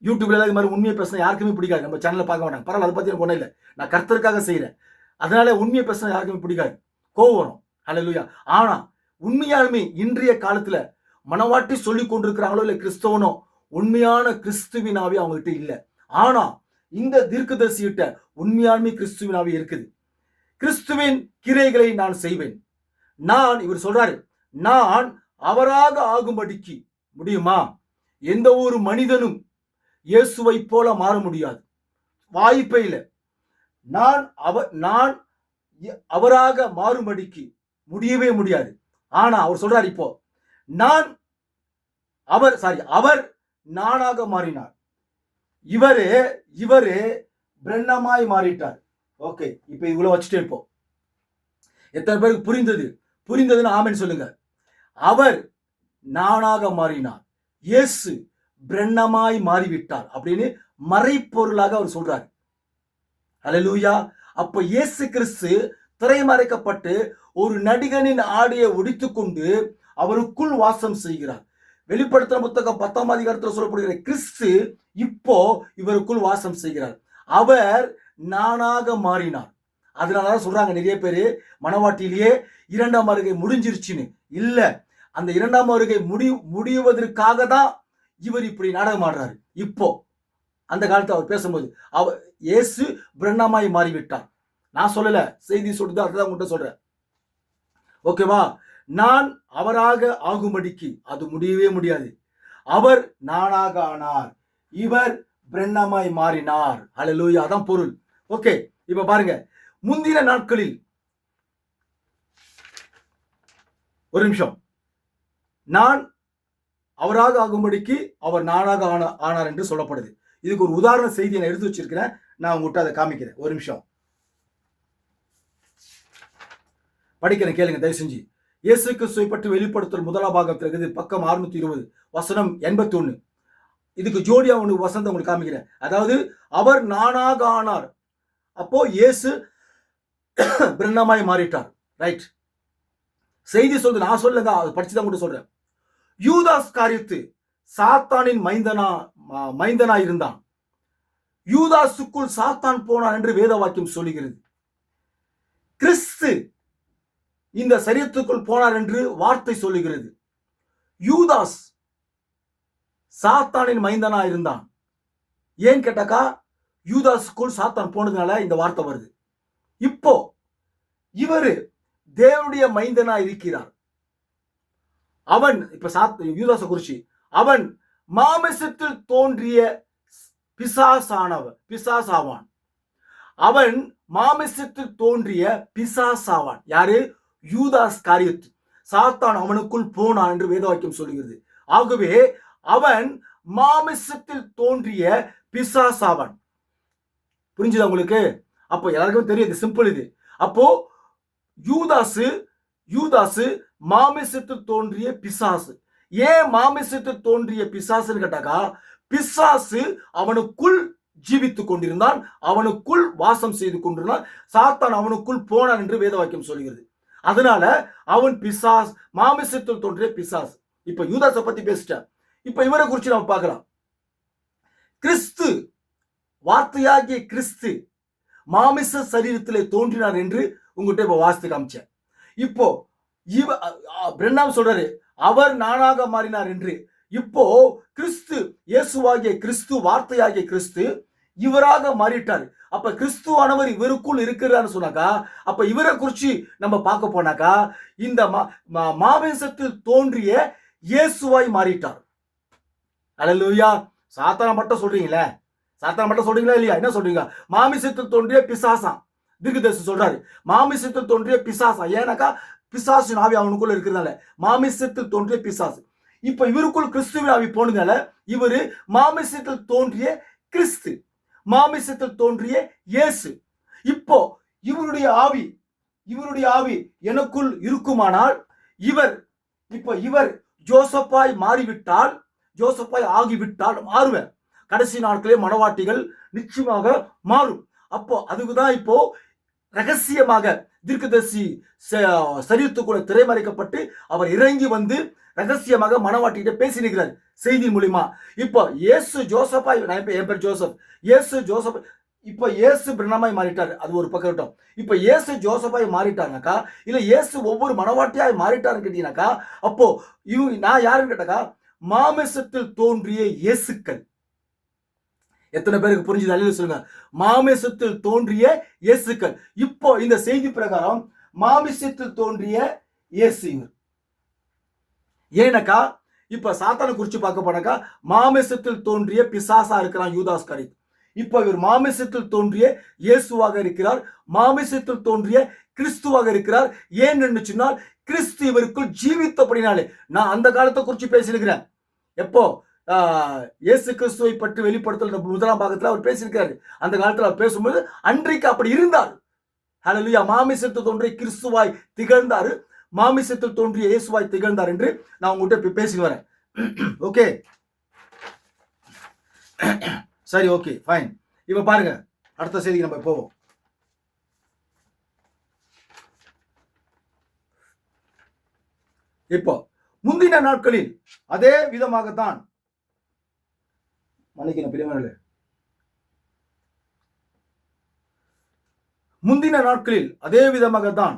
யூடியூப்ல இது மாதிரி உண்மையை பேசினா யாருக்குமே பிடிக்காது. நம்ம சேனல்ல பார்க்க மாட்டாங்க. பரவாயில்ல, அதை பத்தி எனக்கு ஒன்றும் இல்லை. நான் கர்த்தருக்காக செய்யறேன். அதனால உண்மையை பேசினா யாருக்குமே பிடிக்காது, கோவம் வரும். ஹல்லேலூயா. ஆனா உண்மையாலுமே இன்றைய காலத்துல மனவாட்டி சொல்லி கொண்டிருக்கிறாங்களோ இல்ல கிறிஸ்தவனோ, உண்மையான கிறிஸ்துவின் ஆவி அவங்க கிட்ட இல்ல. ஆனா இந்த தீர்க்கதரிசி கிட்ட உண்மையாலுமே கிறிஸ்துவின் ஆவி இருக்குது. கிறிஸ்துவின் கிரியைகளை நான் செய்வேன். இவர் சொல்றாரு, நான் அவராக ஆகும்படிக்கு முடியுமா? எந்த ஒரு மனிதனும் இயேசுவை போல மாற முடியாது, வாய்ப்பே இல்லை. நான் அவராக மாறும்படிக்கு முடியவே முடியாது. ஆனா அவர் சொல்றாரு, இப்போ அவர் நானாக மாறினார். இவரு பிரண்ணமாய் மாறிட்டார். ஓகே, இப்ப இவ்வளவு வச்சுட்டே இப்போ எத்தனை பேருக்கு புரிந்ததுன்னு ஆமென் சொல்லுங்க. அவர் நானாக மாறினார், இயேசு பிரண்ணமாய் மாறிவிட்டார் அப்படின்னு மறைப்பொருளாக அவர் சொல்றாரு. ஹல்லேலூயா. அப்ப இயேசு கிறிஸ்து திரைமறைக்கப்பட்டு ஒரு நடிகனின் ஆடையை ஒடித்துக்கொண்டு அவருக்குள் வாசம் செய்கிறார். வெளிப்படுத்தின புத்தகம் 10ஆம் அதிகாரத்தில் சொல்லப்படுகிற கிறிஸ்து இப்போ இவருக்குள் வாசம் செய்கிறார். அவர் நானாக மாறினார். அதனாலதான் சொல்றாங்க நிறைய பேரு மனவாட்டிலேயே இரண்டாம் வருகை முடிஞ்சிருச்சுன்னு. இல்ல, அந்த இரண்டாம் வருகை முடிவதற்காக தான் இவர் இப்படி நாடகம் ஆடுறாரு. இப்போ அந்த காலத்தில் அவர் பேசும்போது இயேசு பிரண்ணமாய் மாறிவிட்டார். நான் சொல்லல, செய்தி சொல்றது, அதுதான் உங்கள்கிட்ட சொல்றேன். ஓகேவா? நான் அவராக ஆகும்படிக்கு, அது முடியவே முடியாது. அவர் நானாக ஆனார், இவர் பிரண்ணமாய் மாறினார். ஹல்லேலூயா, அதான் பொருள். ஓகே, இப்ப பாருங்க, முந்தின நாட்களில், ஒரு நிமிஷம், நான் அவராக ஆகும்படிக்கு அவர் நானாக ஆனார் என்று சொல்லப்படுது. இதுக்கு ஒரு உதாரண செய்தியை நான் எடுத்து வச்சிருக்கிறேன், நான் உங்ககிட்ட அதை காமிக்கிறேன். ஒரு நிமிஷம் படிக்கிறேன், கேளுங்க தயவு செஞ்சு. இயேசு கிறிஸ்துவை பற்றி வெளிப்படுத்தல் முதலாம் பாகத்தில் இருக்குது, பக்கம் 620, வசனம் 81. இதுக்கு ஜோடியா ஒன்று வசனத்தை உங்களுக்கு காமிக்கிறேன். அதாவது அவர் நானாக ஆனார், அப்போ இயேசு பிரண்ணமாய் மாறிட்டார். ரைட், செய்தி சொல்றது நான் சொல்லுங்க, அது படிச்சுதான் கூட சொல்றேன். யூதாஸ் காரியத்து சாத்தானின் மைந்தனா இருந்தான். யூதாசுக்குள் சாத்தான் போனான் என்று வேத வாக்கியம் சொல்லுகிறது. கிறிஸ்து இந்த சரீரத்துக்குள் போனார் என்று வார்த்தை சொல்லுகிறது. யூதாஸ் சாத்தானின் மைந்தனா இருந்தான். ஏன் கேட்டாக்கா, யூதாசுக்குள் சாத்தான் போனதுனால இந்த வார்த்தை வருது. இப்போ இவரு தேவனுடைய மைந்தனா இருக்கிறார். அவன் இப்ப யூதாச குறிச்சி, அவன் மாமிசத்தில் தோன்றிய பிசாசாவான். அவன் மாமிசத்தில் தோன்றிய பிசாசாவான். யாரு? யூதாஸ் காரியத்து. சாத்தான் அவனுக்குள் போனான் என்று வேதவாக்கியம் சொல்கிறது. ஆகவே அவன் மாமிசத்தில் தோன்றிய பிசாசாவான். புரிஞ்சுதா உங்களுக்கு? அப்போ எல்லாருக்கும் தெரியும், இது சிம்பிள். இது அப்போ யூதாசு மாமிசத்தில் தோன்றிய பிசாசு. ஏன் மாமிசத்தில் தோன்றிய பிசாசுன்னு கேட்டாக்கா, பிசாசு அவனுக்குள் ஜீவித்துக் கொண்டிருந்தான், அவனுக்குள் வாசம் செய்து கொண்டிருந்தான். சாத்தான் அவனுக்குள் போனான் என்று வேத வாக்கியம் சொல்கிறது. அதனால அவன் பிசாஸ், மாமிசத்தில் தோன்றிய பிசாசு. இப்ப யூதாசை பத்தி பேசிட்டேன். இப்ப இவரை குறித்து நம்ம பார்க்கலாம். கிறிஸ்து, வார்த்தையாகிய கிறிஸ்து மாமிச சரீரத்திலே தோன்றினார் என்று உங்ககிட்ட இப்ப வாசித்து காமிச்சேன். இப்போ பிரண்ணாம் சொல்றாரு அவர் நானாக மாறினார் என்று. இப்போ கிறிஸ்து, இயேசுவாகிய கிறிஸ்து, வார்த்தையாகிய கிறிஸ்து இவராக மாறிட்டார். அப்ப கிறிஸ்துவானவர் இவருக்குள் இருக்கிறான்னு சொன்னாக்கா, அப்ப இவரை குறிச்சு நம்ம பார்க்க போனாக்கா, இந்த மாமிசத்தில் தோன்றிய இயேசுவாய் மாறிட்டார். அல்லேலூயா. சாத்தான மட்டும் சொல்றீங்களே, சாத்தான மட்டும் சொல்றீங்களா இல்லையா? என்ன சொல்றீங்க? மாமிசத்தில் தோன்றிய பிசாசாம். தீர்க்கதரிசி சொல்றாரு மாமிசத்தில் தோன்றிய பிசாசா. ஏன்னாக்கா பிசாசு ஆவி அவனுக்குள்ள இருக்கிறதுனால மாமிசத்தில் தோன்றிய பிசாசு. இப்ப இவருக்குள் கிறிஸ்துவின் ஆவி போனதுனால இவரு மாமிசத்தில் தோன்றிய கிறிஸ்து, மாமிசத்தில் தோன்றிய இயேசு. இப்போ இவருடைய ஆவி எனக்குள் இருக்குமானால், இவர் ஜோசப்பாய் மாறிவிட்டால், ஜோசப்பாய் ஆகிவிட்டால் மாறுவேன். கடைசி நாட்களே மனவாட்டிகள் நிச்சயமாக மாறும். அப்போ அதுக்குதான் இப்போ ரகசியமாக தீர்க்கதரிசி சரீரத்துக்குள்ள திரைமறைக்கப்பட்டு அவர் இறங்கி வந்து ரகசியமாக மனவாட்டிகிட்ட பேசினிருக்கிறார் செய்தி மூலியமா. இப்போ இயேசு ஜோசப்பாய், என் பேர் ஜோசப், இயேசு ஜோசப், இப்போ இயேசு பிரண்ணமாய் மாறிட்டார். அது ஒரு பக்கம் இருக்கட்டும். இப்போ இயேசு ஜோசப்பாய் மாறிட்டாருனாக்கா, இல்ல இயேசு ஒவ்வொரு மனவாட்டியாய் மாறிட்டாருன்னு கேட்டீங்கன்னாக்கா, அப்போ நான் யாருன்னு கேட்டாக்கா, மாமிசத்தில் தோன்றிய இயேசுக்கள். எத்தனை பேருக்கு புரிஞ்சுது? அல்லேலூயா சொல்லுங்க. மாமிசத்தில் தோன்றிய இயேசுக்கள். இப்போ இந்த செய்தி பிரகாரம் மாமிசத்தில் தோன்றிய இயேசு. ஏனக்கா இப்ப சாத்தானை குறிச்சு பார்க்க போனாக்கா, மாமிசத்தில் தோன்றிய பிசாசா இருக்கிறான் யூதாஸ் காரியத்து. இப்போ இவர் மாமிசத்தில் தோன்றிய இயேசுவாக இருக்கிறார், மாமிசத்தில் தோன்றிய கிறிஸ்துவாக இருக்கிறார். ஏன் என்று சொன்னால், கிறிஸ்து இவருக்குள் ஜீவித்தபடினாலே. நான் அந்த காலத்தை குறிச்சு பேசியிருக்கிறேன். எப்போ இயேசு கிறிஸ்துவை பற்றி வெளிப்படுத்தல் முதலாம் பாகத்தில் அவர் பேசியிருக்காரு. அந்த காலத்தில் அவர் பேசும்போது அன்றைக்கு அப்படி இருந்தார். ஹல்லேலூயா. மாமிசத்தில் தோன்றிய கிறிஸ்துவாய் திகழ்ந்தார், மாமிசத்தில் தோன்றிய இயேசுவாய் திகழ்ந்தார் என்று நான் உங்கள்கிட்ட பேசி வரேன். ஓகே, சரி, ஓகே, ஃபைன். இப்ப பாருங்க, அடுத்த செய்திக்கு நம்ம போவோம். இப்போ முந்தின நாட்களில் அதே விதமாகத்தான், முந்தின நாட்களில் அதே விதமாகத்தான்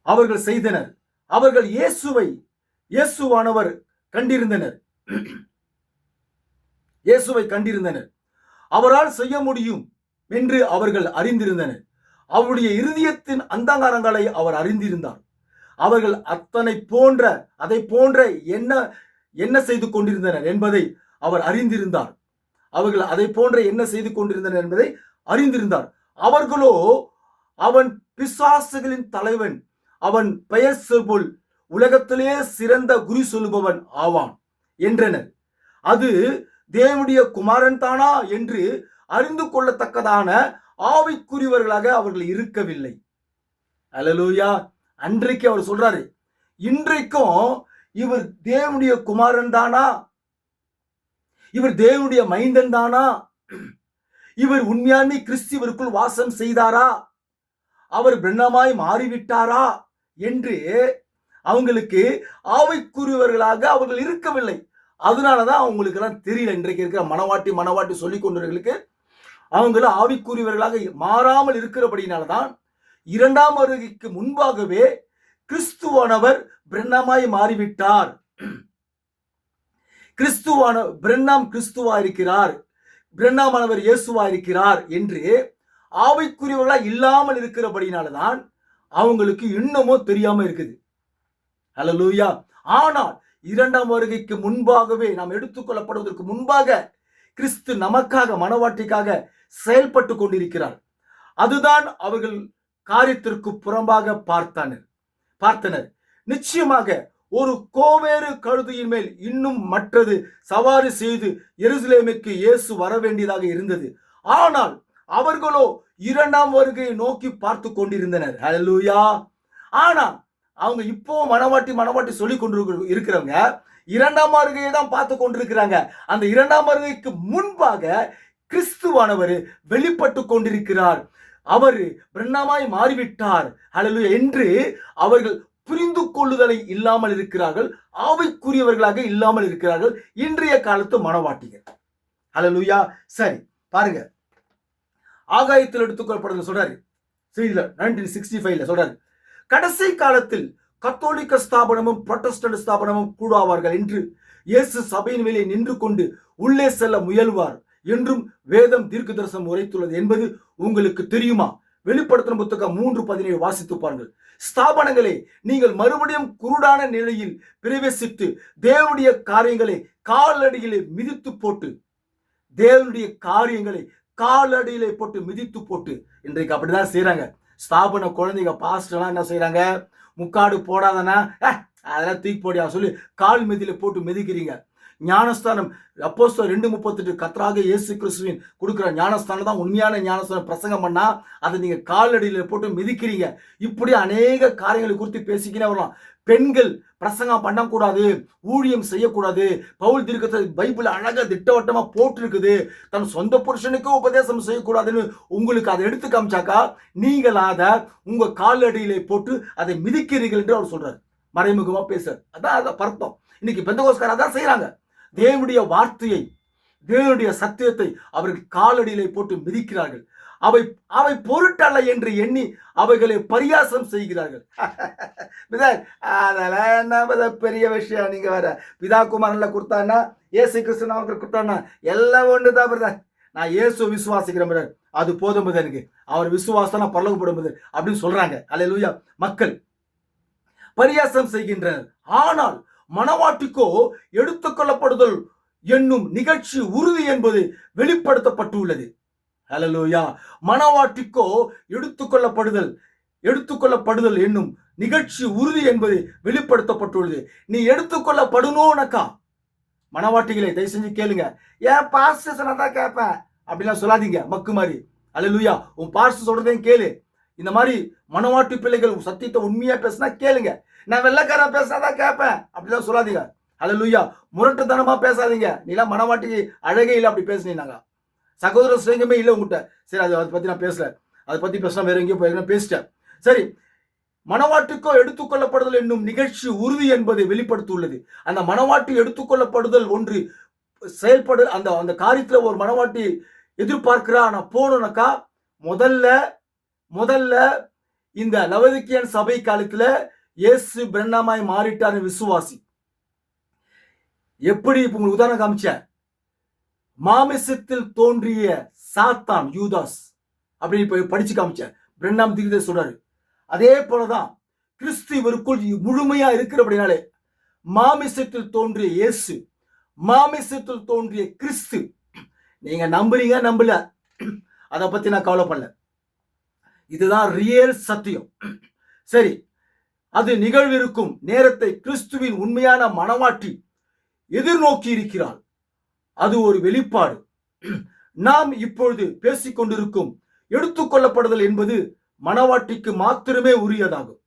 அவர்கள் செய்தனர். அவர்கள் இயேசுவானவர் கண்டிருந்தனர், இயேசுவை கண்டிருந்தனர். அவரால் செய்ய முடியும் என்று அவர்கள் அறிந்திருந்தனர். அவருடைய இருதயத்தின் அந்தகாரங்களை அவர் அறிந்திருந்தார். அவர்கள் அதை போன்ற என்ன செய்து கொண்டிருந்தனர் என்பதை அவர் அறிந்திருந்தார். அவர்கள் அதை போன்ற என்ன செய்து கொண்டிருந்தனர் என்பதை அறிந்திருந்தார். அவர்களோ, அவன் பிசாசுகளின் தலைவன், அவன் பெயர் சொல்போல் உலகத்திலே சிறந்த குறி சொல்லுபவன் ஆவான் என்றனர். அது தேவனுடைய குமாரன் தானா என்று அறிந்து கொள்ளத்தக்கதான ஆவிக்குரியவர்களாக அவர்கள் இருக்கவில்லை. அல்லேலூயா. அன்றைக்கு அவர் சொல்றாரு, இன்றைக்கும் இவர் தேவனுடைய குமாரன் தானா, இவர் தேவனுடைய மைந்தன் தானா, இவர் உண்மையாண்மை கிறிஸ்துவிற்குள் வாசம் செய்தாரா, அவர் பிரண்ணமாய் மாறிவிட்டாரா என்று அவங்களுக்கு ஆவிக்குரியவர்களாக அவர்கள் இருக்கவில்லை. அதனாலதான் அவங்களுக்கு எல்லாம் தெரியல. இன்றைக்கு இருக்கிற மனவாட்டி சொல்லிக் கொண்டவர்களுக்கு அவங்களும் ஆவிக்குரியவர்களாக மாறாமல் இருக்கிறபடினால்தான் இரண்டாம் வருகைக்கு முன்பாகவே கிறிஸ்துவானவர் பிரண்ணமாய் மாறிவிட்டார். பிரண்ணாம் கிறிஸ்துவா இருக்கிறார், பிரண்ணாமானவர் இயேசுவா இருக்கிறார் என்று ஆவிக்குரியவர்களா இல்லாமல் இருக்கிறபடினால்தான் அவங்களுக்கு இன்னமும் தெரியாம இருக்குது. அல்லேலூயா. ஆனால் இரண்டாம் வருகைக்கு முன்பாகவே, நாம் எடுத்துக்கொள்ளப்படுவதற்கு முன்பாக கிறிஸ்து நமக்காக, மனவாட்டிக்காக செயல்பட்டு கொண்டிருக்கிறார். அதுதான் அவர்கள் காரியத்திற்கு புறம்பாக பார்த்தனர். நிச்சயமாக ஒரு கோவேறு கழுதையின் மேல் இன்னும் மற்றது சவாரி செய்து எருசலேமுக்கு இயேசு வர வேண்டியதாக இருந்தது. ஆனால் அவர்களோ இரண்டாம் வருகையை நோக்கி பார்த்து கொண்டிருந்தனர். ஹல்லேலூயா. ஆனா அவங்க இப்போ மனவாட்டி சொல்லி கொண்டு இருக்கிறவங்க இரண்டாம் வருகையை தான் பார்த்து கொண்டிருக்கிறாங்க. அந்த இரண்டாம் வருகைக்கு முன்பாக கிறிஸ்துவானவர் வெளிப்பட்டு கொண்டிருக்கிறார். அவர் பிரண்ணமாய் மாறிவிட்டார், ஹல்லேலூயா என்று அவர்கள் புரிந்து கொள்ளுதலை இல்லாமல் இருக்கிறார்கள், ஆவிக்குரியவர்களாக இல்லாமல் இருக்கிறார்கள் இன்றைய காலத்து மனவாட்டிகள். ஹல்லேலூயா. சரி, பாருங்க, ஆகாயத்தில் எடுத்துக்கொள்ளப்படுறது சொல்றாரு. செய்தியில 1965 சொல்றாரு, கடைசி காலத்தில் கத்தோலிக்க ஸ்தாபனமும் புரொட்டஸ்டன்ட் ஸ்தாபனமும் கூடாவார்கள் என்று இயேசு சபையின் மேலே நின்று கொண்டு உள்ளே செல்ல முயல்வார் என்றும் வேதம் தீர்க்க தரிசனம் உரைத்துள்ளது என்பது உங்களுக்கு தெரியுமா? வெளிப்படுத்தின புத்தகம் 3:17 வாசித்து பாருங்கள். ஸ்தாபனங்களே, நீங்கள் மறுபடியும் குருடான நிலையில் பிரவேசித்து தேவனுடைய காரியங்களை காலடியிலே மிதித்து போட்டு, தேவனுடைய காரியங்களை காலடியிலே போட்டு மிதித்து போட்டு, இன்றைக்கு அப்படிதான் செய்யறாங்க. ஸ்தாபன குழந்தைங்க பாஸ்டர்லாம் என்ன செய்யறாங்க, முக்காடு போடாதனா அதெல்லாம் தூக்கி போடியா சொல்லி கால் மிதியில போட்டு மிதிக்கிறீங்க. ஞானஸ்தானம் அப்போஸ்தலர் 2:38 கர்த்தராக இயேசு கிறிஸ்துவின் கொடுக்கிற ஞானஸ்தானம் தான் உண்மையான ஞானஸ்தானம். பிரசங்கம் பண்ணா அதை நீங்க காலடியில போட்டு மிதிக்கிறீங்க. இப்படி அநேக காரியங்களை குறித்து பேசிக்கினே வரலாம். பெண்கள் பிரசங்கம் பண்ணக்கூடாது, ஊழியம் செய்யக்கூடாது, பவுல் தீர்க்கதரிசி பைபிள் அழகா திட்டவட்டமா போட்டு இருக்குது, தன் சொந்த புருஷனுக்கு உபதேசம் செய்யக்கூடாதுன்னு உங்களுக்கு அதை எடுத்து காமிச்சாக்கா நீங்கள் அதை உங்க காலடியிலே போட்டு அதை மிதிக்கிறீர்கள் என்று அவர் சொல்றாரு. மறைமுகமா பேசுறாரு. அதான் பர்த்தம். இன்னைக்கு பெந்தகோஸ்தலர் அதான் செய்யறாங்க. தேவனுடைய வார்த்தையை, தேவனுடைய சத்தியத்தை அவர்கள் காலடியிலே போட்டு மிதிக்கிறார்கள். அவை பொருட்டல்ல என்று எண்ணி அவைகளை பரியாசம் செய்கிறார்கள். அதெல்லாம் என்ன பெரிய விஷயம், நீங்க வேற பிதா குமாரன்ல கொடுத்தான்னா இயேசு கிறிஸ்து அவர்கள் கொடுத்தான்னா எல்லாம் ஒண்ணுதான் பிரதர். நான் இயேசு விசுவாசிக்கிறேன் பிரதர், அது போதும் எனக்கு, அவர் விசுவாசம் பரலோகப்படும் அப்படின்னு சொல்றாங்க. அல்லேலூயா. மக்கள் பரியாசம் செய்கின்றனர். ஆனால் மனவாட்டிக்கோ எடுத்துக்கொள்ளப்படுதல் என்னும் நிகழ்ச்சி உறுதி என்பது வெளிப்படுத்தப்பட்டுள்ளது. ஹல்லேலூயா. மனவாட்டிக்கோ எடுத்துக்கொள்ளப்படுதல் என்னும் நிகழ்ச்சி உறுதி என்பது வெளிப்படுத்தப்பட்டுள்ளது. நீ எடுத்துக்கொள்ளப்படணும்னாக்கா, மனவாட்டிகளை தயவு செஞ்சு கேளுங்க. ஏன் பாஸ்டர் தான் கேட்பேன் அப்படிலாம் சொல்லாதீங்க மக்கு மாதிரி. ஹல்லேலூயா. உன் பாஸ்டர் சொல்றதையும் கேளு. இந்த மாதிரி மனவாட்டி பிள்ளைகள் சத்தியத்தை உண்மையா பேசினா கேளுங்க. நான் வெள்ளக்காரன் பேசினாதான் கேட்பேன் அப்படிலாம் சொல்லாதீங்க. ஹல்லேலூயா. முரட்டுத்தனமா பேசாதீங்க. நீலாம் மனவாட்டி அழகே இல்லை அப்படி பேசுனீங்க. சகோதர சிநேகமே இல்லை உங்ககிட்ட. சரி, அதை பத்தி நான் பேசல. அதை பத்தி பேசினா வேற எங்கேயோ பேசிட்டேன். சரி, மனவாட்டிக்கோ எடுத்துக்கொள்ளப்படுதல் என்னும் நிகழ்ச்சி உறுதி என்பதை வெளிப்படுத்தியுள்ளது. அந்த மனவாட்டி எடுத்துக்கொள்ளப்படுதல் ஒன்று செயல்படு அந்த காரியத்துல ஒரு மனவாட்டி எதிர்பார்க்கிறா. நான் போகணும்னாக்கா முதல்ல இந்த லவோதிக்கேயன் சபை காலத்துல இயேசு பிரண்ணமாய் மாறிட்டார் விசுவாசி. எப்படி இப்ப உங்களுக்கு உதாரணம் காமிச்சேன். மாமிசத்தில் தோன்றிய சாத்தான் யூதாஸ் அப்படின்னு படிச்சு காமிச்சேன். பிரண்ணாம் தீர்க்கதரிசி சொல்றாரு. அதே போலதான் கிறிஸ்து இவருக்குள் முழுமையா இருக்கிறபடினாலே மாமிசத்தில் தோன்றிய இயேசு, மாமிசத்தில் தோன்றிய கிறிஸ்து, நீங்க நம்புறீங்க நம்பல, அதை பத்தி நான் கவலைப்படல. இதுதான் ரியல் சத்தியம். சரி, அது நிகழ்விருக்கும் நேரத்தை கிறிஸ்துவின் உண்மையான மனவாட்டி எதிர்நோக்கி இருக்கிறாள். அது ஒரு வெளிப்பாடு. நாம் இப்பொழுது பேசிக்கொண்டிருக்கும் எடுத்துக்கொள்ளப்படுதல் என்பது மனவாட்டிக்கு மாத்திரமே உரியதாகும்.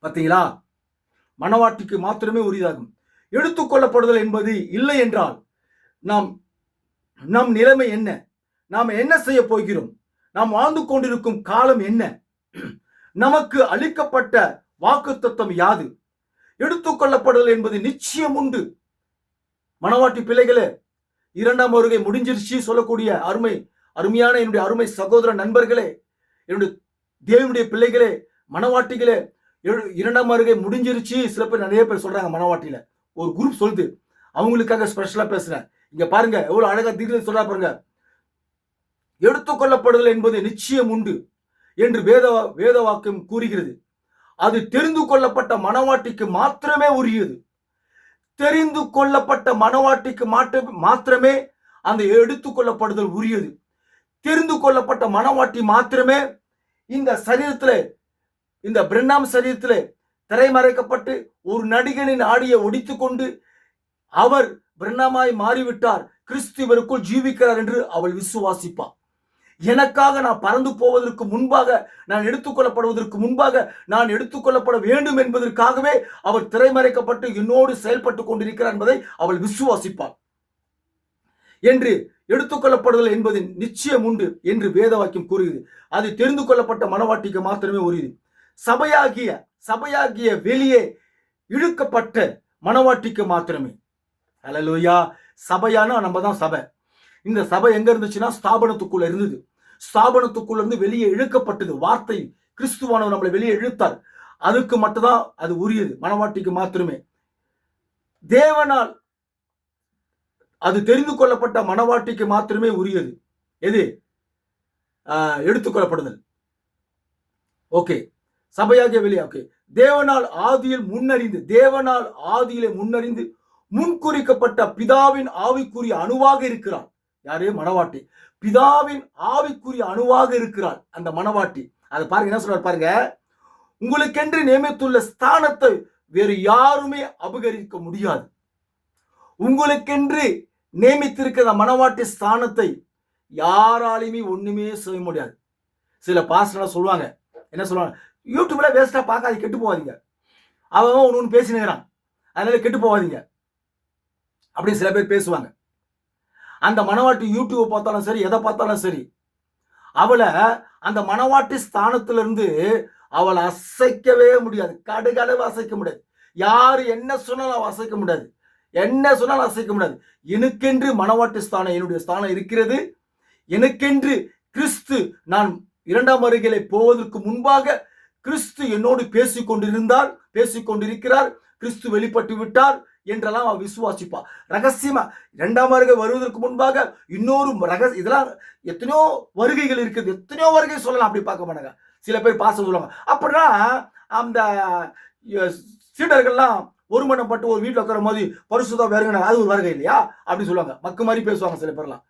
பார்த்தீங்களா? மனவாட்டிக்கு மாத்திரமே உரியதாகும். எடுத்துக்கொள்ளப்படுதல் என்பது இல்லை என்றால் நம் நிலைமை என்ன? நாம் என்ன செய்ய போகிறோம்? நாம் வாழ்ந்து கொண்டிருக்கும் காலம் என்ன? நமக்கு அளிக்கப்பட்ட வாக்குத்தத்தம் யாது? எடுத்துக்கொள்ளப்படுதல் என்பது நிச்சயம் உண்டு. மனவாட்டி பிள்ளைகளே, இரண்டாம் வருகை முடிஞ்சிருச்சு சொல்லக்கூடிய அருமையான என்னுடைய அருமை சகோதர நண்பர்களே, என்னுடைய தேவனுடைய பிள்ளைகளே, மனவாட்டிகளே, இரண்டாம் வருகை முடிஞ்சிருச்சு. சில பேர் நிறைய பேர் சொல்றாங்க, மனவாட்டியில ஒரு குரூப் சொல்லுது, அவங்களுக்காக ஸ்பெஷலா பேசுறேன். இங்க பாருங்க எவ்வளவு அழகா தீர்க்க சொல்றா பாருங்க. எடுத்துக்கொள்ளப்படுதல் என்பது நிச்சயம் உண்டு என்று வேத வாக்கியம் கூறுகிறது. அது தெரிந்து கொள்ளப்பட்ட மனவாட்டிக்கு மாத்திரமே உரியது. தெரிந்து கொள்ளப்பட்ட மனவாட்டிக்கு மாத்திரமே அந்த எடுத்துக்கொள்ளப்படுதல் உரியது. தெரிந்து கொள்ளப்பட்ட மனவாட்டி மாத்திரமே இந்த சரீரத்தில், இந்த பிரண்ணாம் சரீரத்தில் திரைமறைக்கப்பட்டு ஒரு நடிகனின் ஆடியை ஒடித்துக் கொண்டு அவர் பிரண்ணாமாய் மாறிவிட்டார், கிறிஸ்து இவருக்குள் ஜீவிக்கிறார் என்று அவள் விசுவாசிப்பார். எனக்காக நான் பறந்து போவதற்கு முன்பாக, நான் எடுத்துக்கொள்ளப்படுவதற்கு முன்பாக, நான் எடுத்துக்கொள்ளப்பட வேண்டும் என்பதற்காகவே அவர் திரைமறைக்கப்பட்டு என்னோடு செயல்பட்டு கொண்டிருக்கிறார் என்பதை அவள் விசுவாசிப்பார். என்று எடுத்துக்கொள்ளப்படுதல் என்பது நிச்சயம் உண்டு என்று வேத வாக்கியம் கூறுகிறது. அது தெரிந்து கொள்ளப்பட்ட மனவாட்டிக்கு மாத்திரமே உரியது. சபையாகிய வெளியே இழுக்கப்பட்ட மனவாட்டிக்கு மாத்திரமே. அல்லேலூயா. சபையானா நம்ம தான் சபை. இந்த சபை எங்க இருந்துச்சுன்னா ஸ்தாபனத்துக்குள்ள இருந்தது. ஸ்தாபனத்துக்குள்ள இருந்து வெளியே இழுக்கப்பட்டது. வார்த்தை கிறிஸ்துவானவர் நம்மளை வெளியே இழுத்தார். அதுக்கு மட்டும்தான் அது உரியது, மனவாட்டிக்கு மாத்திரமே. தேவனால் அது தெரிந்து கொள்ளப்பட்ட மனவாட்டிக்கு மாத்திரமே உரியது. எது? எடுத்துக்கொள்ளப்படுதல். ஓகே. சபையாகிய வெளியே. ஓகே. தேவனால் ஆதியிலே முன்னறிந்து முன்குறிக்கப்பட்ட பிதாவின் ஆவிக்குரிய அணுவாக இருக்கிறார். யாரு? மனவாட்டி. பிதாவின் ஆவிக்குரிய அணுவாக இருக்கிறார் அந்த மனவாட்டி. அது பாருங்க, என்ன சொல்றாரு பாருங்க. உங்களுக்கென்று நியமித்துள்ள ஸ்தானத்தை வேறு யாருமே அபகரிக்க முடியாது. உங்களுக்கென்று நியமித்திருக்கிற மனவாட்டி ஸ்தானத்தை யாராலையுமே ஒண்ணுமே செய்ய முடியாது. சில பாஸ்டர் சொல்லுவாங்க, என்ன சொல்லுவாங்க, யூடியூப்ல வேஸ்டா பார்க்காது, கெட்டு போவாதீங்க, அவன் ஒன்று பேசினுக்கிறான், அதனால கெட்டு போவாதீங்க அப்படின்னு சில பேர் பேசுவாங்க. அந்த மனவாட்டி யூடியூப் பார்த்தாலும் சரி, எதை பார்த்தாலும் சரி, அவளை அந்த மனவாட்டி ஸ்தானத்திலிருந்து அவளை அசைக்கவே முடியாது. கடுகளவு அசைக்க முடியாது. யாரு என்ன சொன்னாலும் அசைக்க முடியாது. என்ன சொன்னாலும் அசைக்க முடியாது. எனக்கென்று மனவாட்டி ஸ்தானம், என்னுடைய ஸ்தானம் இருக்கிறது. எனக்கென்று கிறிஸ்து, நான் இரண்டாம் வருகையிலே போவதற்கு முன்பாக கிறிஸ்து என்னோடு பேசிக்கொண்டிருக்கிறார், கிறிஸ்து வெளிப்பட்டு விட்டார் என்றெல்லாம் அவன் விசுவாசிப்பா. ரகசியமா இரண்டாம் வருகை வருவதற்கு முன்பாக இன்னொரு இதெல்லாம் எத்தனையோ வருகைகள் இருக்குது. எத்தனையோ வருகை சொல்லலாம், அப்படி பார்க்க மாட்டாங்க. சில பேர் பாச சொல்லுவாங்க. அப்படின்னா அந்த சீடர்கள்லாம் ஒரு மனப்பட்டு ஒரு வீட்டில் உட்கார போது பரிசுத்தா வருகை, அது ஒரு வருகை இல்லையா அப்படின்னு சொல்லுவாங்க. மக்கு மாதிரி பேசுவாங்க சில பேர்லாம்.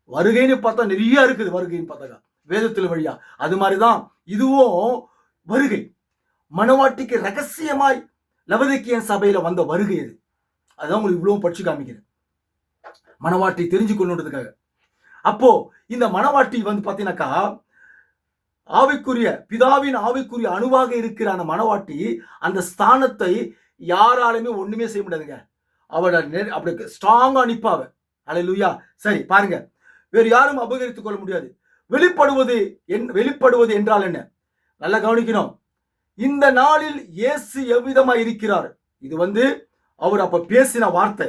வருகைன்னு பார்த்தா நிறைய இருக்குது. வருகைன்னு பார்த்தாக்கா வேதத்தில் வழியா. அது மாதிரிதான் இதுவும் வருகை. மனவாட்டிக்கு ரகசியமாய் லவதிக்கியன் சபையில வந்த வருகை அது. அதுதான் உங்களுக்கு இவ்வளவு படிச்சு காமிக்கிறேன், மனவாட்டி தெரிஞ்சு கொள்ளுன்றதுக்காக. அப்போ இந்த மனவாட்டி பாத்தீங்கன்னாக்கா பிதாவின் ஆவிக்குரிய அணுவாக இருக்கிற அந்த மனவாட்டி அந்த ஸ்தானத்தை யாராலுமே ஒண்ணுமே செய்ய முடியாதுங்க. அவளை அப்படி ஸ்ட்ராங்கா நிப்பாவ. அல்லேலூயா. சரி பாருங்க, வேறு யாரும் அபகரித்துக் கொள்ள முடியாது. வெளிப்படுவது என்றால் என்ன? நல்லா கவனிக்கணும். இந்த நாளில் இயேசு எவ்விதமா இருக்கிறார், இது அவர் அப்ப பேசின வார்த்தை.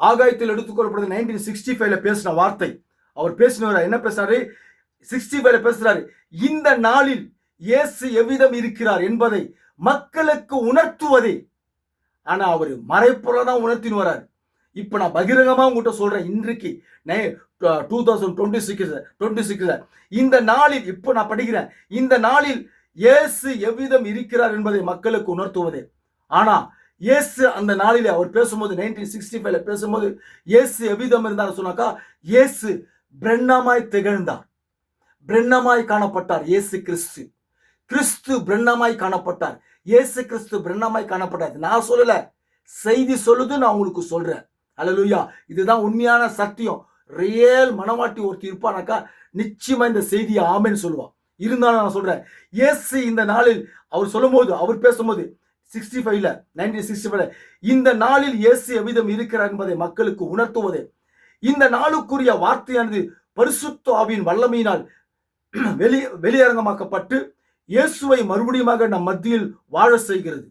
ஆகாயத்தில் எடுத்துக்கொள்ளப்படுது 1965 பேசின வார்த்தை. அவர் பேசினவர் என்ன பேசுறாரு? 65 பேசுறாரு. இந்த நாளில் இயேசு எவ்விதம் இருக்கிறார் என்பதை மக்களுக்கு உணர்த்துவதே. ஆனா அவர் மறைப்புறதான் உணர்த்தின்னு வராரு. இப்ப நான் பகிரங்கமா உங்ககிட்ட சொல்றேன், இன்றைக்கு 2026 இந்த நாளில் இப்ப நான் படிக்கிறேன், இந்த நாளில் இயேசு எவ்விதம் இருக்கிறார் என்பதை மக்களுக்கு உணர்த்துவதே. ஆனா இயேசு அந்த நாளிலே அவர் பேசும்போது 1965 பேசும்போது இயேசு எவ்விதம் இருந்தார் சொன்னாக்கா, இயேசு பிரன்னமாய் திகழ்ந்தார், பிரன்னமாய் காணப்பட்டார். இயேசு கிறிஸ்து பிரன்னமாய் காணப்பட்டார். இயேசு கிறிஸ்து பிரன்னமாய் காணப்பட்டார். நான் சொல்லல, செய்தி சொல்லுது, நான் உங்களுக்கு சொல்றேன். அல்லேலூயா. இதுதான் உண்மையான சத்தியம். ரியல் மனவாட்டி ஒருத்தி இருப்பானாக்கா நிச்சயமா இந்த செய்தியை ஆமென்னு சொல்லுவான். இருந்தாலும் நான் சொல்றேன், இயேசு இந்த நாளில் அவர் சொல்லும்போது, அவர் பேசும்போது 1965 இந்த நாளில் இயேசு எவ்விதம் இருக்கிறார் என்பதை மக்களுக்கு உணர்த்துவதே. இந்த நாளுக்குரிய வார்த்தையானது பரிசுத்த ஆவியின் வல்லமையினால் வெளியரங்கமாக்கப்பட்டு இயேசுவை மறுபடியும் நம் மத்தியில் வாழ செய்கிறது.